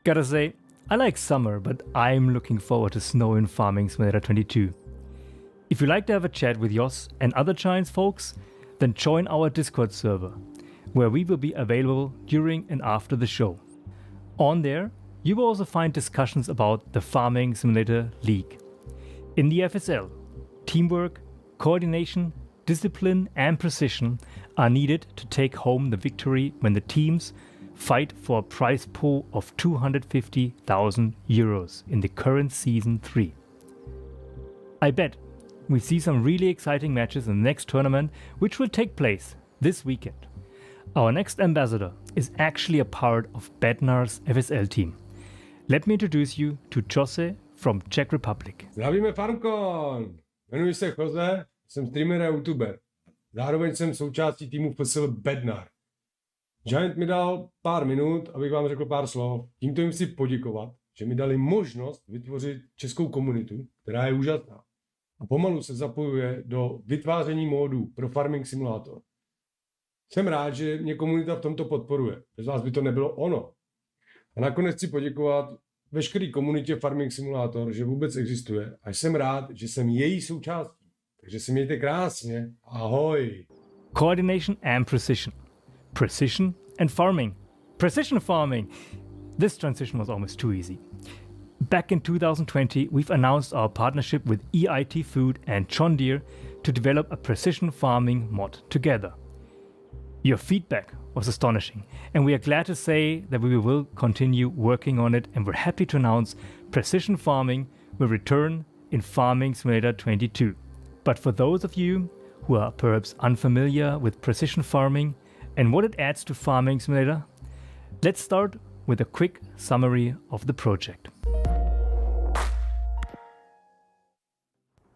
Gotta say, I like summer, but I'm looking forward to snow in Farming Simulator 22. If you'd like to have a chat with Jos and other Giants folks, then join our Discord server, where we will be available during and after the show. On there, you will also find discussions about the Farming Simulator League. In the FSL, teamwork, coordination, discipline and precision are needed to take home the victory when the teams fight for a prize pool of 250,000 euros in the current Season 3. I bet we see some really exciting matches in the next tournament, which will take place this weekend. Our next ambassador is actually a part of Bednar's FSL team. Let me introduce you to Jose from Czech Republic. Zdravíme FarmCon! Jmenuji se Jose, jsem streamer a youtuber. Zároveň jsem součástí týmu FSL Bednar. Giant mi dal pár minut, abych vám řekl pár slov. Tímto jim chci poděkovat, že mi dali možnost vytvořit českou komunitu, která je úžasná. A pomalu se zapojuje do vytváření módů pro Farming Simulator. Jsem rád, že mě komunita v tomto podporuje. Bez vás by to nebylo ono. A nakonec chci poděkovat veškeré komunitě Farming Simulator, že vůbec existuje. A jsem rád, že jsem její součástí. Takže se mějte krásně. Ahoj! Coordination and precision. Precision and farming. Precision farming. This transition was almost too easy. Back in 2020, we've announced our partnership with EIT Food and John Deere to develop a precision farming mod together. Your feedback was astonishing, and we are glad to say that we will continue working on it, and we're happy to announce precision farming will return in Farming Simulator 22. But for those of you who are perhaps unfamiliar with precision farming and what it adds to Farming Simulator, let's start with a quick summary of the project.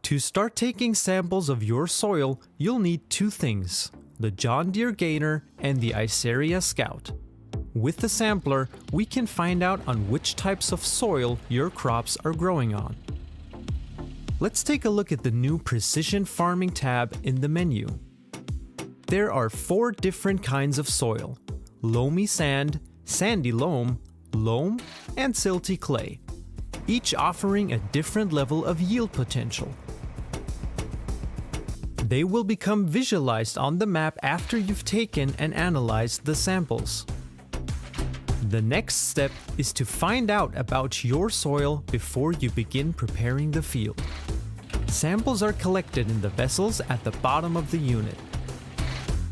To start taking samples of your soil, you'll need two things: the John Deere Gainer and the Iceria Scout. With the sampler, we can find out on which types of soil your crops are growing on. Let's take a look at the new Precision Farming tab in the menu. There are 4 different kinds of soil: loamy sand, sandy loam, loam, and silty clay, each offering a different level of yield potential. They will become visualized on the map after you've taken and analyzed the samples. The next step is to find out about your soil before you begin preparing the field. Samples are collected in the vessels at the bottom of the unit.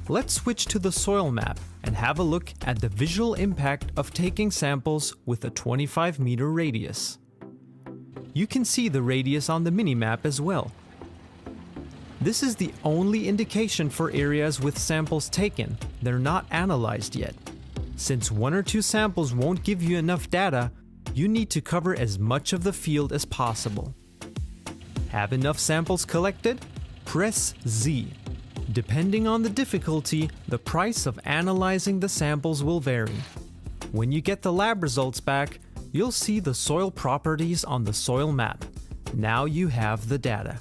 Let's switch to the soil map and have a look at the visual impact of taking samples with a 25-meter radius. You can see the radius on the minimap as well. This is the only indication for areas with samples taken. They're not analyzed yet. Since 1 or 2 samples won't give you enough data, you need to cover as much of the field as possible. Have enough samples collected? Press Z. Depending on the difficulty, the price of analyzing the samples will vary. When you get the lab results back, you'll see the soil properties on the soil map. Now you have the data.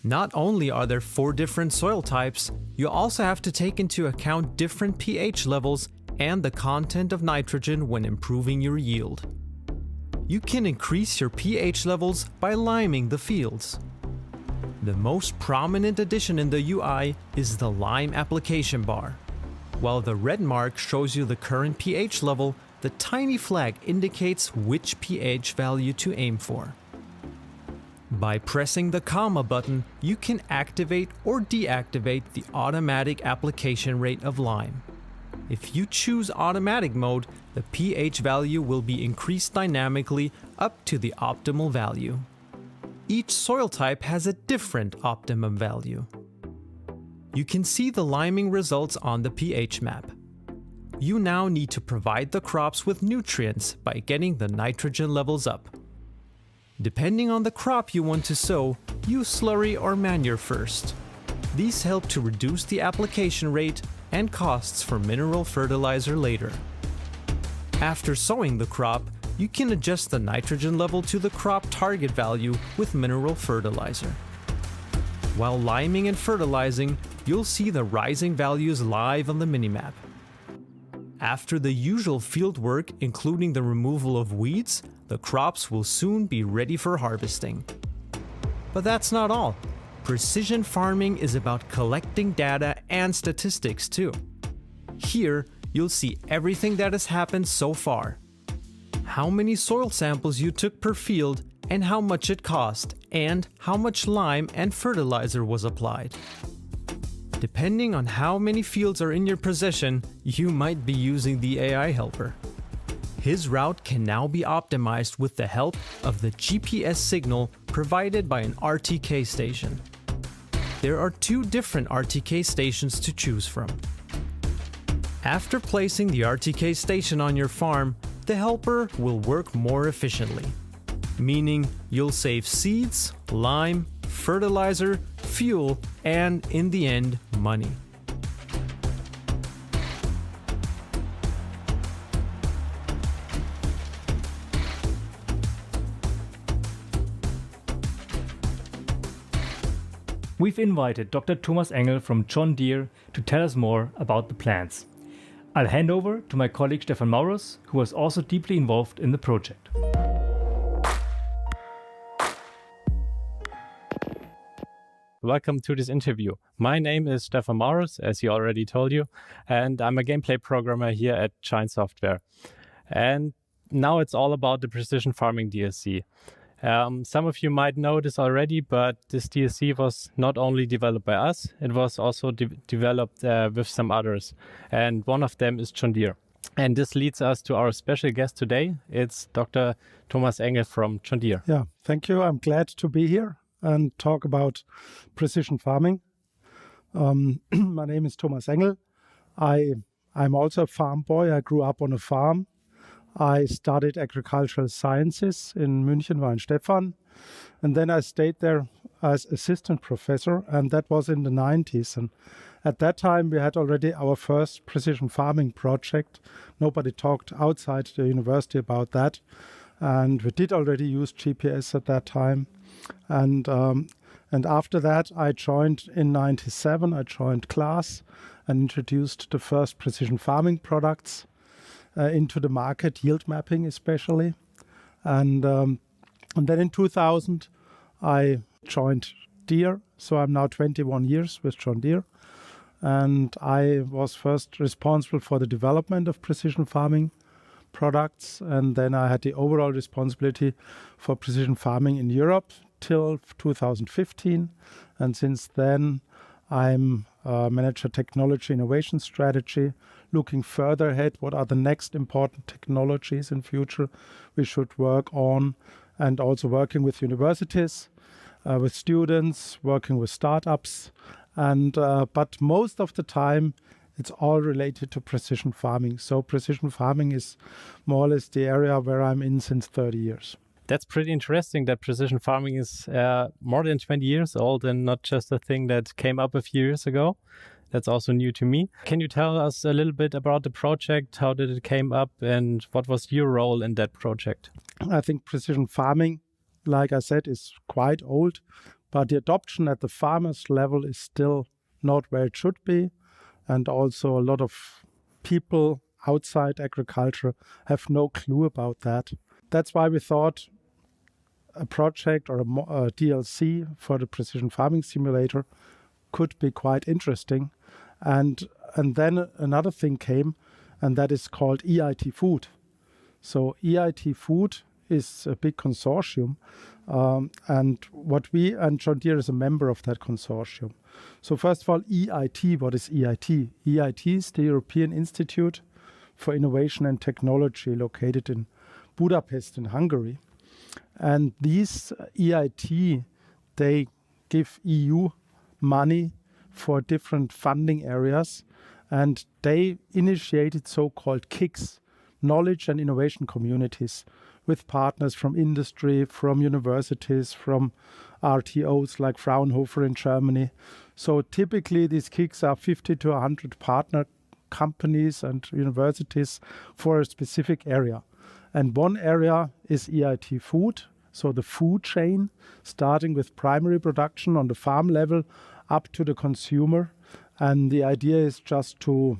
Not only are there 4 different soil types, you also have to take into account different pH levels and the content of nitrogen when improving your yield. You can increase your pH levels by liming the fields. The most prominent addition in the UI is the lime application bar. While the red mark shows you the current pH level, the tiny flag indicates which pH value to aim for. By pressing the comma button, you can activate or deactivate the automatic application rate of lime. If you choose automatic mode, the pH value will be increased dynamically up to the optimal value. Each soil type has a different optimum value. You can see the liming results on the pH map. You now need to provide the crops with nutrients by getting the nitrogen levels up. Depending on the crop you want to sow, use slurry or manure first. These help to reduce the application rate and costs for mineral fertilizer later. After sowing the crop, you can adjust the nitrogen level to the crop target value with mineral fertilizer. While liming and fertilizing, you'll see the rising values live on the minimap. After the usual field work, including the removal of weeds, the crops will soon be ready for harvesting. But that's not all. Precision farming is about collecting data and statistics too. Here, you'll see everything that has happened so far. How many soil samples you took per field and how much it cost, and how much lime and fertilizer was applied. Depending on how many fields are in your possession, you might be using the AI helper. His route can now be optimized with the help of the GPS signal provided by an RTK station. There are 2 different RTK stations to choose from. After placing the RTK station on your farm, the helper will work more efficiently, meaning you'll save seeds, lime, fertilizer, fuel, and in the end, money. We've invited Dr. Thomas Engel from John Deere to tell us more about the plans. I'll hand over to my colleague Stefan Maurus, who was also deeply involved in the project. Welcome to this interview. My name is Stefan Maurus, as he already told you, and I'm a gameplay programmer here at Giant Software. And now it's all about the Precision Farming DLC. Some of you might know this already, but this DLC was not only developed by us, it was also developed with some others. And one of them is John Deere. And this leads us to our special guest today. It's Dr. Thomas Engel from John Deere. Yeah, thank you. I'm glad to be here and talk about precision farming. My name is Thomas Engel. I'm also a farm boy. I grew up on a farm. I studied agricultural sciences in München, Weinstefan, and then I stayed there as assistant professor, and that was in the 90s. And at that time, we had already our first precision farming project. Nobody talked outside the university about that, and we did already use GPS at that time. And after that, I joined in 97. I joined class and introduced the first precision farming products into the market, yield mapping especially. And then in 2000, I joined Deere. So I'm now 21 years with John Deere. And I was first responsible for the development of precision farming products. And then I had the overall responsibility for precision farming in Europe till 2015. And since then, I'm manager technology innovation strategy, looking further ahead, what are the next important technologies in future we should work on, and also working with universities, with students, working with startups. And but most of the time, it's all related to precision farming. So precision farming is more or less the area where I'm in since 30 years. That's pretty interesting that precision farming is more than 20 years old and not just a thing that came up a few years ago. That's also new to me. Can you tell us a little bit about the project? How did it came up and what was your role in that project? I think precision farming, like I said, is quite old, but the adoption at the farmers level is still not where it should be. And also a lot of people outside agriculture have no clue about that. That's why we thought a project or a DLC for the Precision Farming Simulator could be quite interesting. And then another thing came, and that is called EIT Food. So EIT Food is a big consortium, and John Deere is a member of that consortium. So first of all, EIT, what is EIT? EIT is the European Institute for Innovation and Technology located in Budapest in Hungary. And these EIT, they give EU money for different funding areas, and they initiated so-called KICs, knowledge and innovation communities, with partners from industry, from universities, from RTOs like Fraunhofer in Germany. So typically these kicks are 50 to 100 partner companies and universities for a specific area. And one area is EIT food, so the food chain, starting with primary production on the farm level up to the consumer. And the idea is just to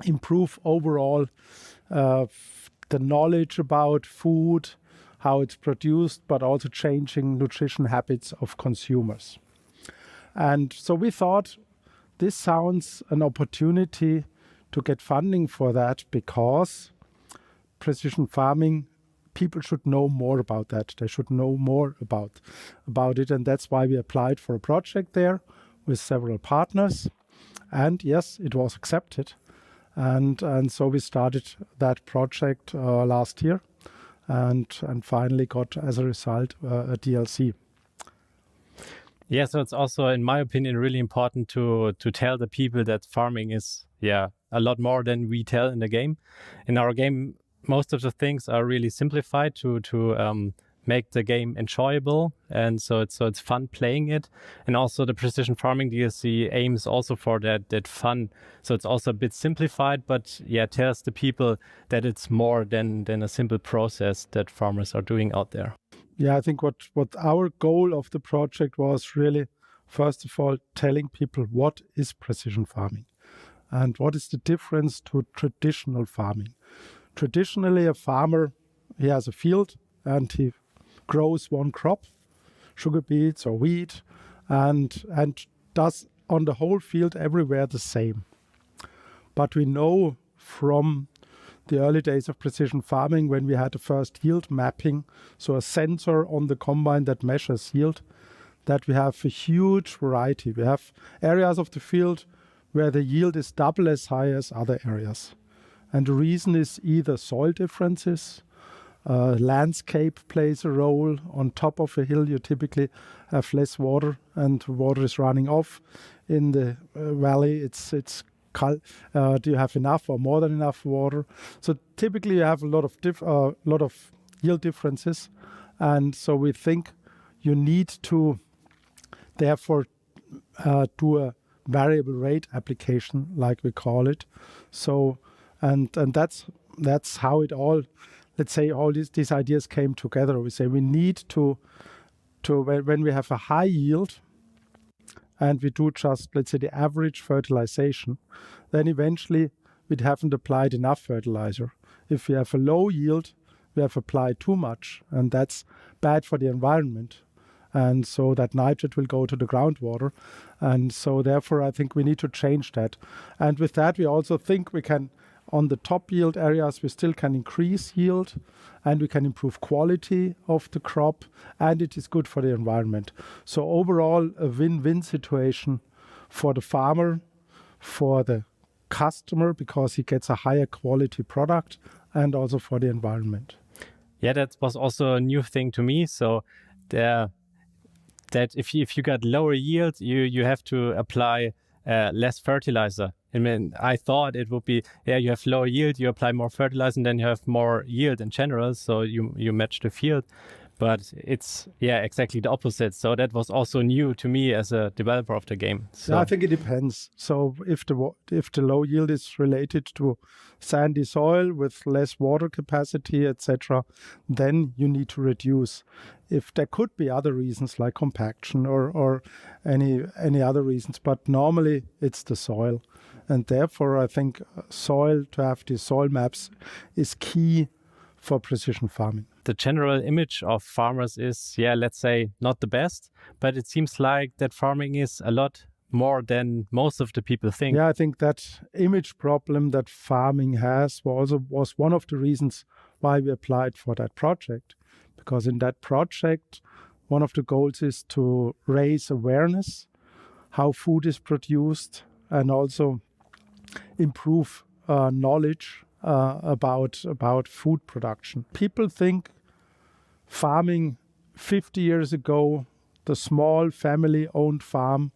improve overall the knowledge about food, how it's produced, but also changing nutrition habits of consumers. And so we thought this sounds an opportunity to get funding for that, because precision farming, people should know more about that. They should know more about it. And that's why we applied for a project there with several partners. And yes, it was accepted. And so we started that project last year and finally got, as a result, a DLC. Yeah, so it's also, in my opinion, really important to tell the people that farming is, a lot more than we tell in the game. In our game, most of the things are really simplified to make the game enjoyable, and so it's fun playing it. And also the Precision Farming DLC aims also for that fun. So it's also a bit simplified, but tells the people that it's more than a simple process that farmers are doing out there. Yeah, I think what our goal of the project was really, first of all, telling people what is precision farming and what is the difference to traditional farming. Traditionally, a farmer, he has a field and he grows one crop, sugar beets or wheat, and does on the whole field everywhere the same. But we know from the early days of precision farming, when we had the first yield mapping, so a sensor on the combine that measures yield, that we have a huge variety. We have areas of the field where the yield is double as high as other areas. And the reason is either soil differences, landscape plays a role. On top of a hill, you typically have less water, and water is running off. In the valley, do you have enough or more than enough water? So typically, you have a lot of yield differences, and so we think you need to, therefore, do a variable rate application, like we call it. So, and that's how it all. Let's say all these ideas came together. We say we need to when we have a high yield and we do just, let's say, the average fertilization, then eventually we haven't applied enough fertilizer. If we have a low yield, we have applied too much, and that's bad for the environment. And so that nitrate will go to the groundwater. And so therefore, I think we need to change that. And with that, we also think we can, on the top yield areas, we still can increase yield and we can improve quality of the crop, and it is good for the environment. So overall, a win-win situation for the farmer, for the customer, because he gets a higher quality product, and also for the environment. Yeah, that was also a new thing to me. So that if you got lower yield, you have to apply less fertilizer. I mean, I thought it would be, you have lower yield, you apply more fertilizer, and then you have more yield in general, so you match the field. But it's, exactly the opposite. So that was also new to me as a developer of the game. So. Yeah, I think it depends. So if the low yield is related to sandy soil with less water capacity, etc., then you need to reduce. If there could be other reasons like compaction or any other reasons, but normally it's the soil. And therefore, I think to have the soil maps is key for precision farming. The general image of farmers is, let's say, not the best, but it seems like that farming is a lot more than most of the people think. Yeah, I think that image problem that farming has was one of the reasons why we applied for that project. Because in that project, one of the goals is to raise awareness, how food is produced, and also improve knowledge about food production. People think farming 50 years ago, the small family-owned farm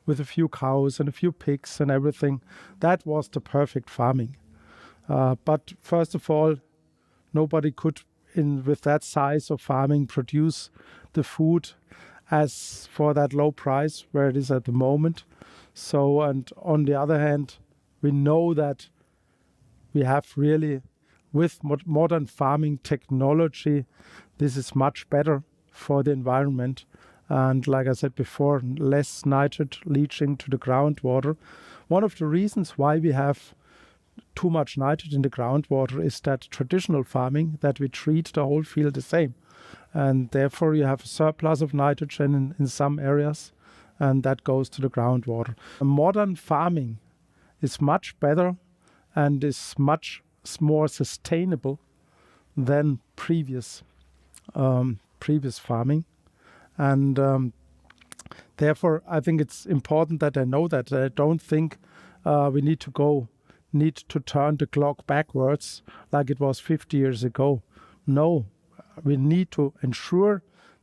with a few cows and a few pigs and everything, that was the perfect farming. But first of all, nobody could with that size of farming produce the food as for that low price where it is at the moment. So, and on the other hand, we know that we have really, with modern farming technology, this is much better for the environment. And like I said before, less nitrate leaching to the groundwater. One of the reasons why we have too much nitrate in the groundwater is that traditional farming, that we treat the whole field the same. And therefore you have a surplus of nitrogen in some areas, and that goes to the groundwater. Modern farming is much better and is much more sustainable than previous farming. And therefore, I think it's important that I know that. I don't think we need to turn the clock backwards like it was 50 years ago. No, we need to ensure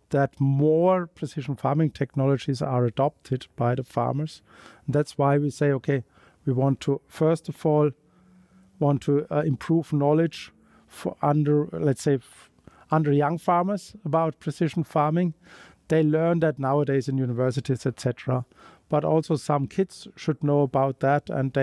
that more precision farming technologies are adopted by the farmers. And that's why we say, okay, we want to, first of all, improve knowledge for under young farmers about precision farming. They learn that nowadays in universities, etc. But also some kids should know about that, and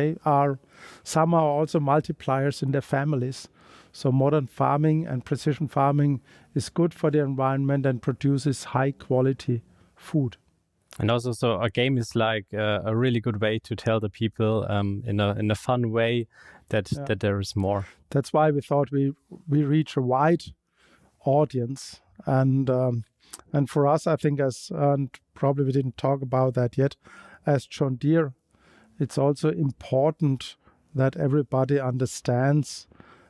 some are also multipliers in their families. So modern farming and precision farming is good for the environment and produces high quality food. And also, so a game is like a really good way to tell the people in a fun way that there is more. That's why we thought we reach a wide audience, and for us, I think, and probably we didn't talk about that yet, as John Deere, it's also important that everybody understands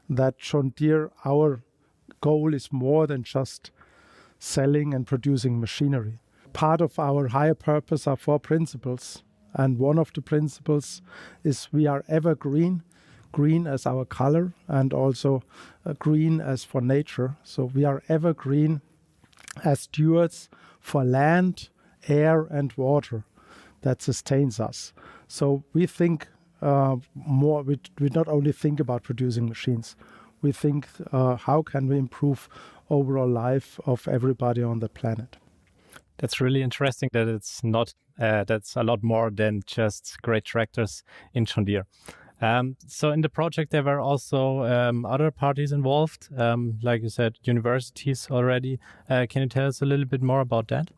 that John Deere, our goal is more than just selling and producing machinery. Part of our higher purpose are 4 principles, and one of the principles is we are evergreen, green as our color, and also green as for nature. So we are evergreen as stewards for land, air, and water that sustains us. So we think more. We not only think about producing machines. We think how can we improve overall life of everybody on the planet. That's really interesting that it's not, that's a lot more than just great tractors in John Deere. So in the project, there were also other parties involved, like you said, universities already. Can you tell us a little bit more about that?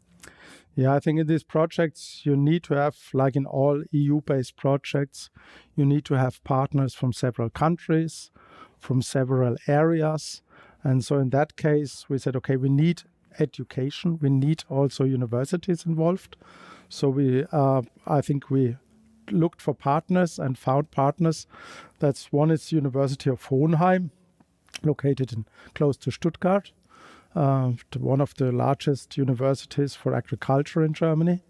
Yeah, I think in these projects, you need to have, like in all EU-based projects, you need to have partners from several countries, from several areas. And so in that case, we said, okay, we need education. We need also universities involved. So I think we looked for partners and found partners. One is University of Hohenheim, located close to Stuttgart, one of the largest universities for agriculture in Germany.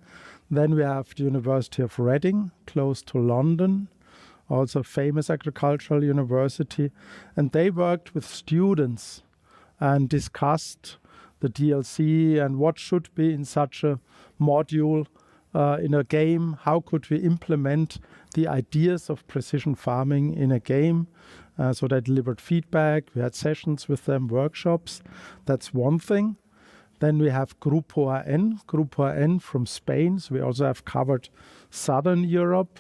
Then we have the University of Reading, close to London, also a famous agricultural university. And they worked with students and discussed the DLC and what should be in such a module in a game. How could we implement the ideas of precision farming in a game? So they delivered feedback. We had sessions with them, workshops. That's one thing. Then we have Grupo AN from Spain. So we also have covered Southern Europe.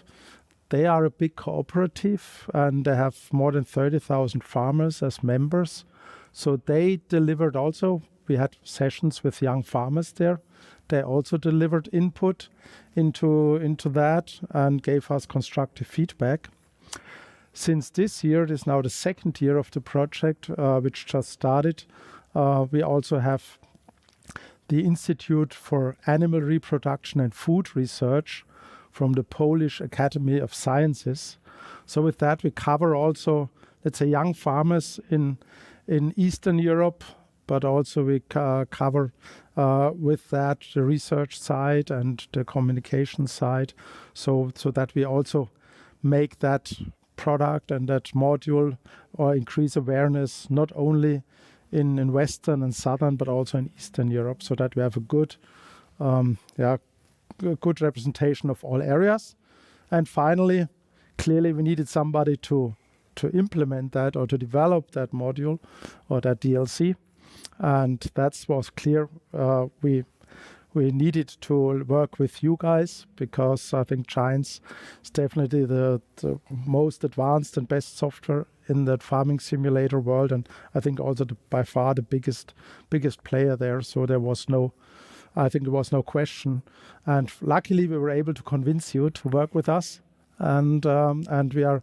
They are a big cooperative and they have more than 30,000 farmers as members. So they delivered also. We had sessions with young farmers there. They also delivered input into that and gave us constructive feedback. Since this year, it is now the second year of the project, which just started. We also have the Institute for Animal Reproduction and Food Research from the Polish Academy of Sciences. So with that, we cover also, let's say, young farmers in Eastern Europe, but also we cover with that the research side and the communication side, so that we also make that product and that module or increase awareness not only in Western and Southern, but also in Eastern Europe, so that we have a good representation of all areas. And finally, clearly we needed somebody to implement that or to develop that module or that DLC. and that was clear. We needed to work with you guys because I think Giants is definitely the most advanced and best software in the farming simulator world, and I think also by far the biggest player there. So there was no question, and luckily we were able to convince you to work with us, and we are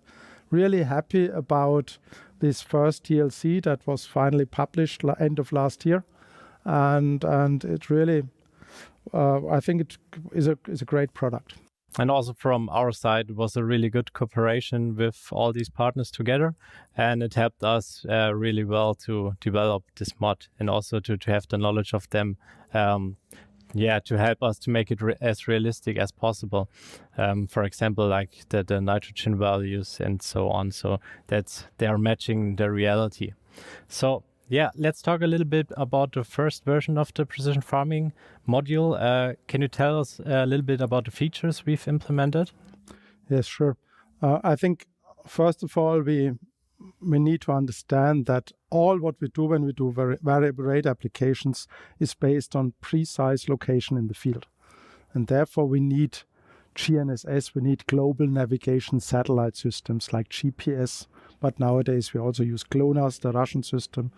really happy about this first DLC that was finally published end of last year, and it really. I think it is a great product. And also from our side, it was a really good cooperation with all these partners together, and it helped us really well to develop this mod and also to have the knowledge of them, to help us to make it as realistic as possible. For example, like the nitrogen values and so on, so that they are matching the reality. So yeah, let's talk a little bit about the first version of the precision farming module. Can you tell us a little bit about the features we've implemented? Yes, sure. I think, first of all, we need to understand that all what we do when we do variable rate applications is based on precise location in the field. And therefore, we need GNSS, we need global navigation satellite systems like GPS, but nowadays we also use GLONASS, the Russian system.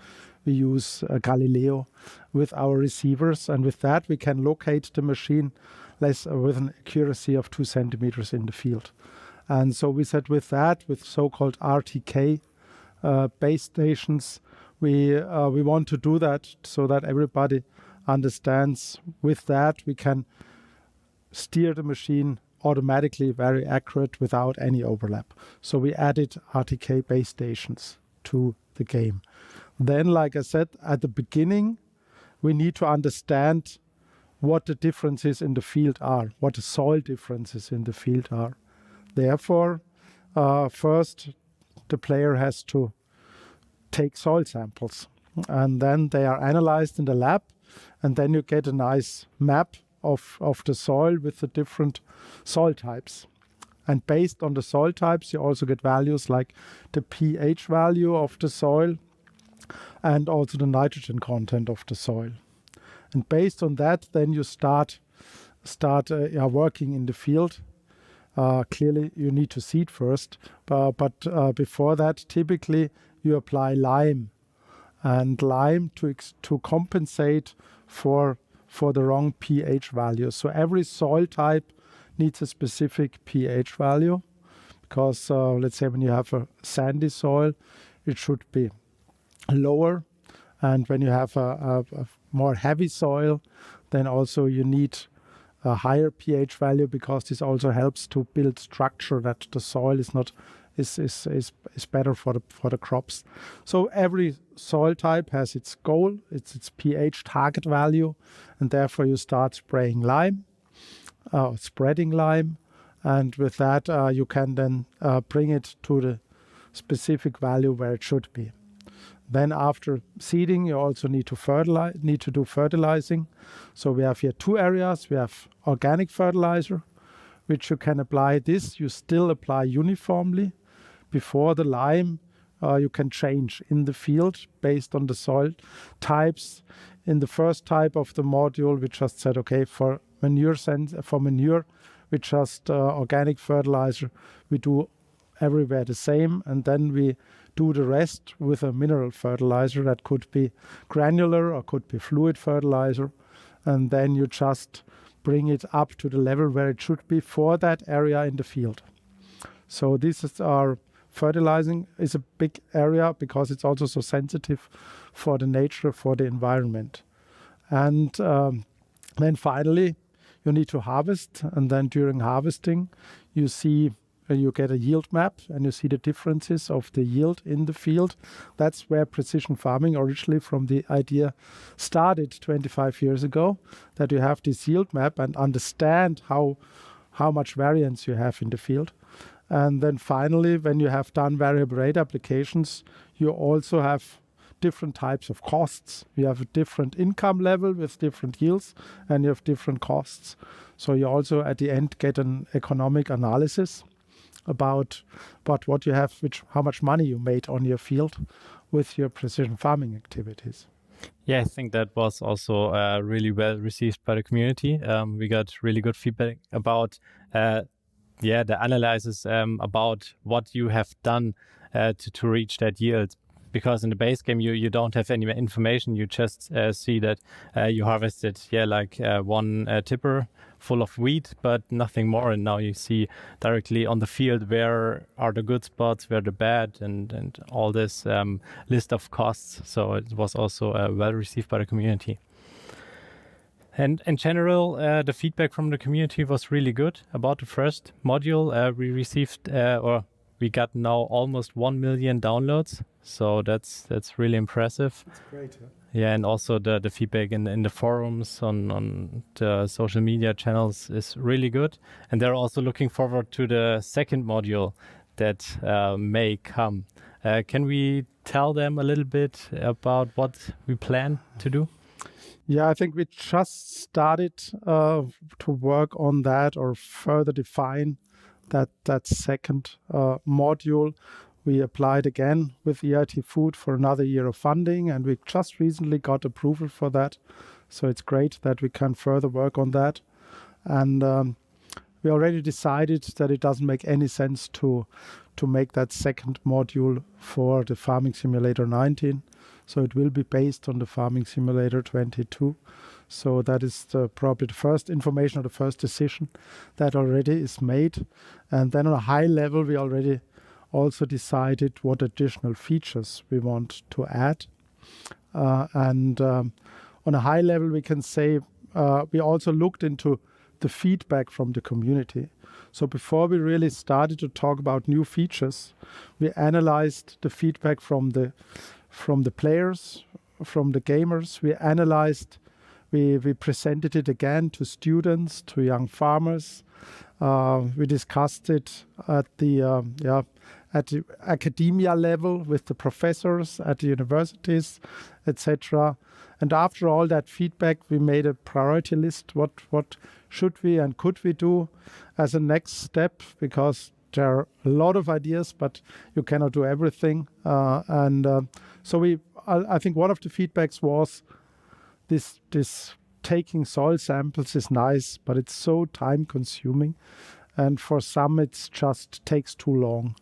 We use Galileo with our receivers, and with that we can locate the machine with an accuracy of 2 centimeters in the field. And so we said with that, with so-called RTK base stations, we want to do that so that everybody understands with that we can steer the machine automatically very accurate without any overlap. So we added RTK base stations to the game. Then, like I said, at the beginning, we need to understand what the differences in the field are, what the soil differences in the field are. Therefore, first, the player has to take soil samples, and then they are analyzed in the lab, and then you get a nice map of the soil with the different soil types. And based on the soil types, you also get values like the pH value of the soil and also the nitrogen content of the soil. And based on that, then you start working in the field. Clearly, you need to seed first, but before that, typically you apply lime, and lime to compensate for the wrong pH value. So every soil type needs a specific pH value, because let's say when you have a sandy soil, it should be lower, and when you have a more heavy soil, then also you need a higher pH value, because this also helps to build structure, that the soil is better for the crops. So every soil type has its goal, its pH target value, and therefore you start spreading lime, and with that you can then bring it to the specific value where it should be. Then after seeding, you also need to do fertilizing. So we have here two areas. We have organic fertilizer, which you can apply this. You still apply uniformly. Before the lime, you can change in the field based on the soil types. In the first type of the module, we just said, okay, for manure, we just organic fertilizer. We do everywhere the same, and then we do the rest with a mineral fertilizer that could be granular or could be fluid fertilizer, and then you just bring it up to the level where it should be for that area in the field. So this is our fertilizing is a big area because it's also so sensitive for the nature, for the environment. And then finally you need to harvest, and then during harvesting you get a yield map, and you see the differences of the yield in the field. That's where precision farming originally from the idea started 25 years ago, that you have this yield map and understand how much variance you have in the field. And then finally, when you have done variable rate applications, you also have different types of costs. You have a different income level with different yields, and you have different costs. So you also at the end get an economic analysis about what you have, how much money you made on your field with your precision farming activities. Yeah, I think that was also really well received by the community. We got really good feedback about the analysis about what you have done to reach that yield. Because in the base game, you don't have any information. You just see that you harvested, one tipper full of wheat, but nothing more. And now you see directly on the field where are the good spots, where the bad, and all this list of costs. So it was also well received by the community. And in general, the feedback from the community was really good about the first module. We received, we got now almost 1 million downloads. So that's really impressive. That's great. Huh? Yeah, and also the feedback in the forums on the social media channels is really good. And they're also looking forward to the second module that may come. Can we tell them a little bit about what we plan to do? Yeah, I think we just started to work on that or further define that second module. We applied again with EIT Food for another year of funding, and we just recently got approval for that. So it's great that we can further work on that. And we already decided that it doesn't make any sense to make that second module for the Farming Simulator 19. So it will be based on the Farming Simulator 22. So that is probably the first information or the first decision that already is made. And then on a high level, we already also decided what additional features we want to add. And on a high level, we can say we also looked into the feedback from the community. So before we really started to talk about new features, we analyzed the feedback from the players, from the gamers. We analyzed, we presented it again to students, to young farmers. We discussed it at the academia level with the professors at the universities, etc. And after all that feedback, we made a priority list. What should we and could we do as a next step? Because there are a lot of ideas, but you cannot do everything. So I think one of the feedbacks was this taking soil samples is nice, but it's so time consuming. And for some, it just takes too long.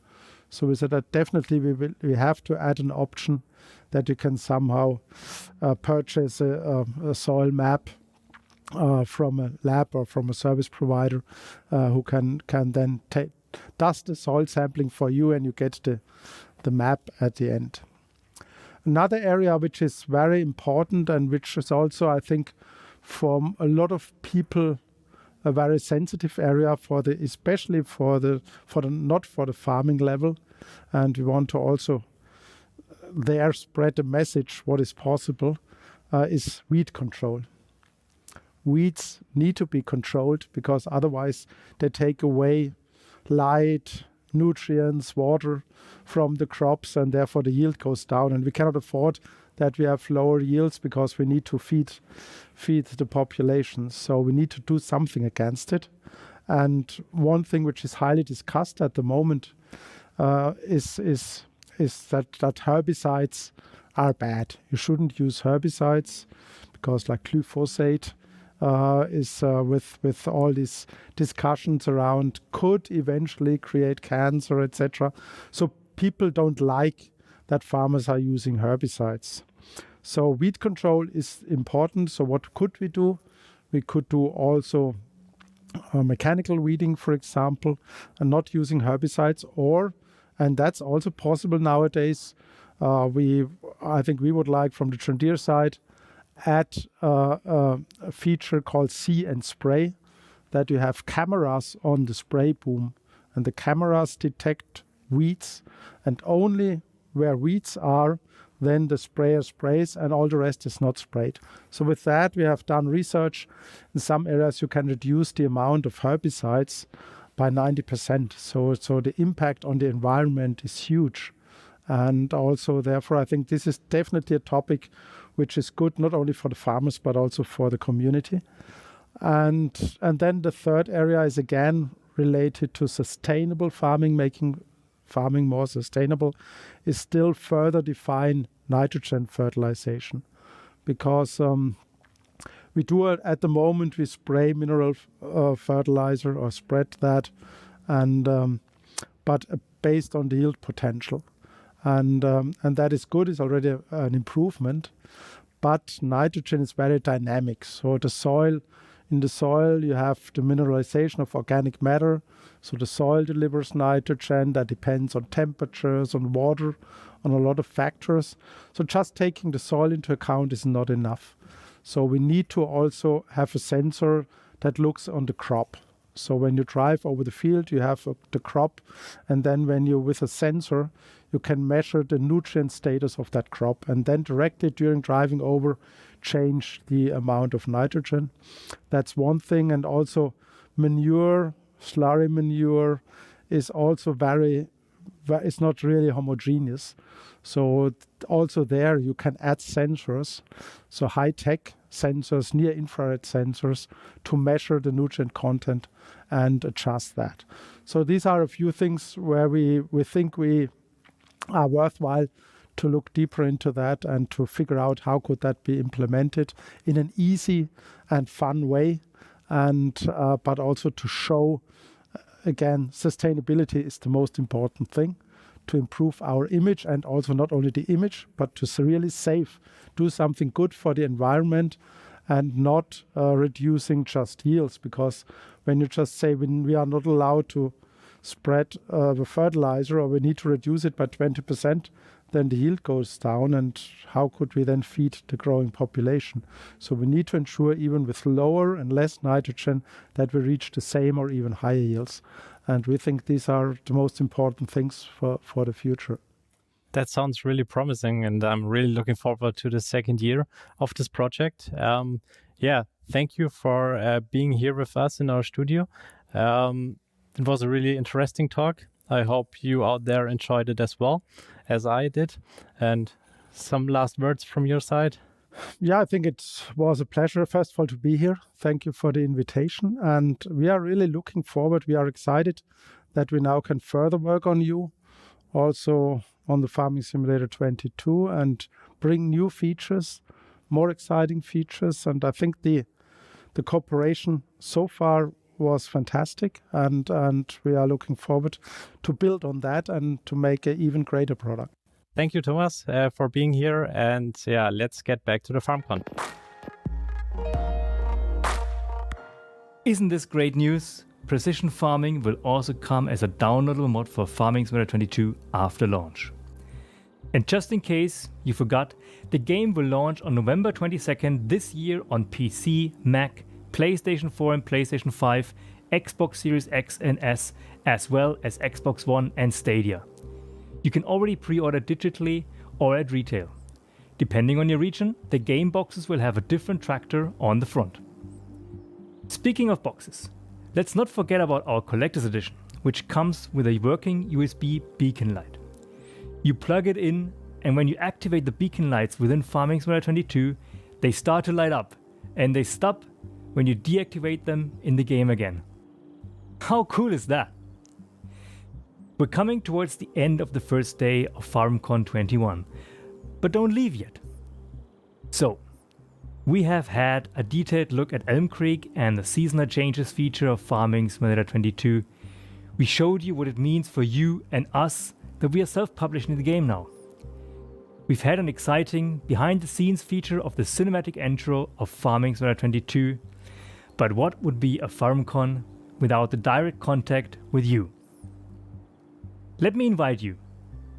So we said that definitely we have to add an option that you can somehow purchase a soil map from a lab or from a service provider who can then does the soil sampling for you, and you get the map at the end. Another area which is very important and which is also, I think, for a lot of people, a very sensitive area especially for the not for the farming level, and we want to also there spread the message what is possible is weed control. Weeds need to be controlled because otherwise they take away light, nutrients, water from the crops, and therefore the yield goes down, and we cannot afford that we have lower yields because we need to feed the population. So we need to do something against it. And one thing which is highly discussed at the moment is that herbicides are bad. You shouldn't use herbicides because, like glyphosate, is with all these discussions around could eventually create cancer, etc. So people don't like that farmers are using herbicides. So weed control is important. So what could we do? We could do also mechanical weeding, for example, and not using herbicides, and that's also possible nowadays. I think we would like from the John Deere side add a feature called See and Spray, that you have cameras on the spray boom, and the cameras detect weeds, and only where weeds are, then the sprayer sprays, and all the rest is not sprayed. So with that, we have done research. In some areas, you can reduce the amount of herbicides by 90%. So the impact on the environment is huge. And also, therefore, I think this is definitely a topic which is good not only for the farmers, but also for the community. And then the third area is again related to sustainable farming, making farming more sustainable, is still further define nitrogen fertilization. because we do it at the moment. We spray mineral fertilizer or spread that, and but based on the yield potential, and that is good. It's already an improvement. But nitrogen is very dynamic. So in the soil, you have the mineralization of organic matter. So the soil delivers nitrogen. That depends on temperatures, on water, on a lot of factors. So just taking the soil into account is not enough. So we need to also have a sensor that looks on the crop. So when you drive over the field, you have the crop, and then when you with a sensor, you can measure the nutrient status of that crop, and then directly during driving over, change the amount of nitrogen. That's one thing. And also manure, slurry manure is also it's not really homogeneous. So also there you can add sensors, so high-tech sensors, near-infrared sensors, to measure the nutrient content and adjust that. So these are a few things where we think we are worthwhile to look deeper into that and to figure out how could that be implemented in an easy and fun way, and but also to show, again, sustainability is the most important thing, to improve our image, and also not only the image, but to really do something good for the environment, and not reducing just yields. Because when you just say we are not allowed to spread the fertilizer, or we need to reduce it by 20%, then the yield goes down, and how could we then feed the growing population? So we need to ensure, even with lower and less nitrogen, that we reach the same or even higher yields. And we think these are the most important things for the future. That sounds really promising, and I'm really looking forward to the second year of this project. Thank you for being here with us in our studio. It was a really interesting talk. I hope you out there enjoyed it as well as I did. And some last words from your side? Yeah, I think it was a pleasure, first of all, to be here. Thank you for the invitation. And we are really looking forward. We are excited that we now can further work on you, also on the Farming Simulator 22, and bring new features, more exciting features. And I think the cooperation so far was fantastic, and we are looking forward to build on that and to make an even greater product. Thank you, Thomas, for being here, and let's get back to the FarmCon. Isn't this great news? Precision farming will also come as a downloadable mod for Farming Simulator 22 after launch. And just in case you forgot, the game will launch on November 22nd this year on PC, Mac, PlayStation 4 and PlayStation 5, Xbox Series X and S, as well as Xbox One and Stadia. You can already pre-order digitally or at retail. Depending on your region, the game boxes will have a different tractor on the front. Speaking of boxes, let's not forget about our collector's edition, which comes with a working USB beacon light. You plug it in, and when you activate the beacon lights within Farming Simulator 22, they start to light up, and they stop when you deactivate them in the game again. How cool is that? We're coming towards the end of the first day of FarmCon 21, but don't leave yet. So, we have had a detailed look at Elm Creek and the seasonal changes feature of Farming Simulator 22. We showed you what it means for you and us that we are self-publishing the game now. We've had an exciting behind-the-scenes feature of the cinematic intro of Farming Simulator 22. But what would be a FarmCon without the direct contact with you? Let me invite you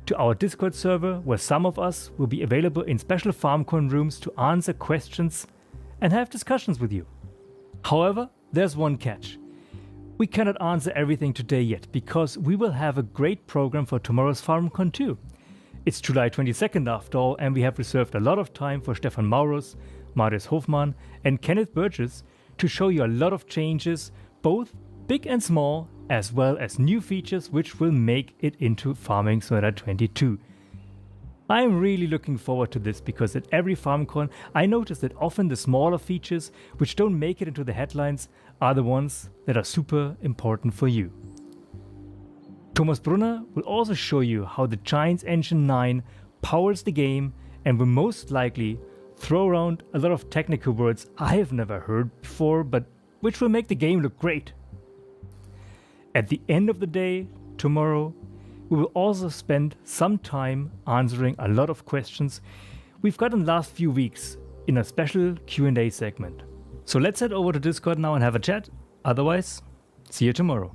to our Discord server, where some of us will be available in special FarmCon rooms to answer questions and have discussions with you. However, there's one catch. We cannot answer everything today yet, because we will have a great program for tomorrow's FarmCon too. It's July 22nd after all, and we have reserved a lot of time for Stefan Maurus, Marius Hofmann and Kenneth Burgess to show you a lot of changes, both big and small, as well as new features which will make it into Farming Simulator 22. I am really looking forward to this, because at every FarmCon I notice that often the smaller features which don't make it into the headlines are the ones that are super important for you. Thomas Brunner will also show you how the Giants Engine 9 powers the game and will most likely throw around a lot of technical words I have never heard before, but which will make the game look great. At the end of the day, tomorrow, we will also spend some time answering a lot of questions we've got in the last few weeks in a special Q&A segment. So let's head over to Discord now and have a chat. Otherwise, see you tomorrow.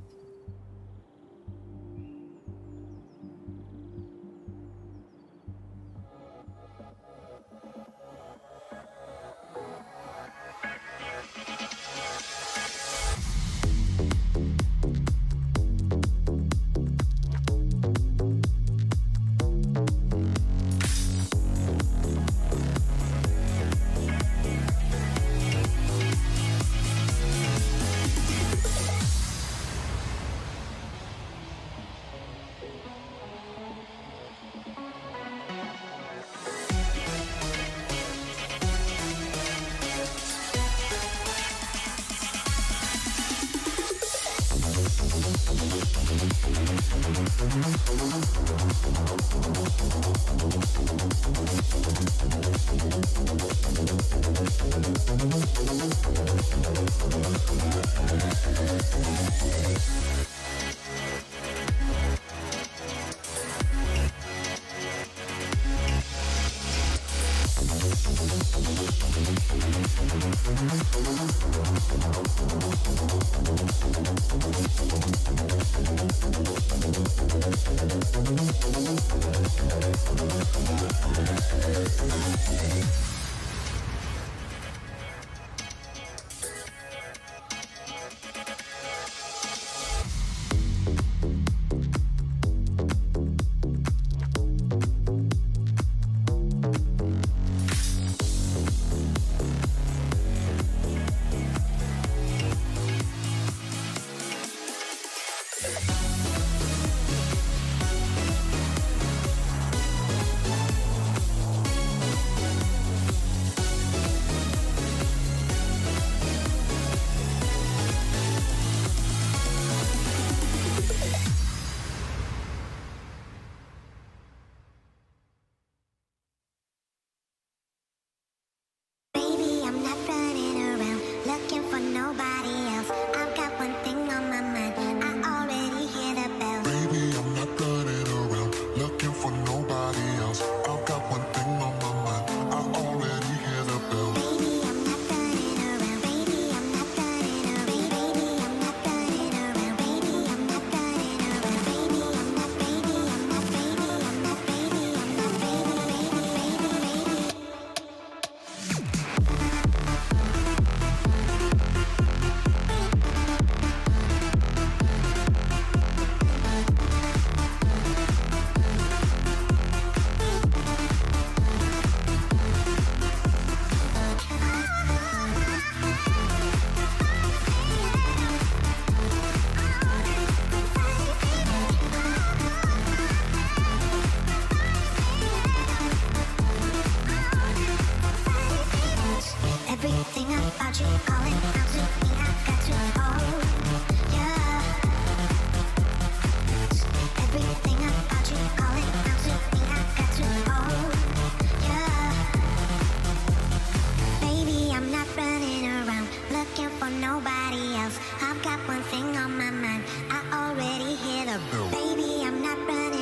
Nobody else. I've got one thing on my mind. I already hear the bell. Baby, I'm not running.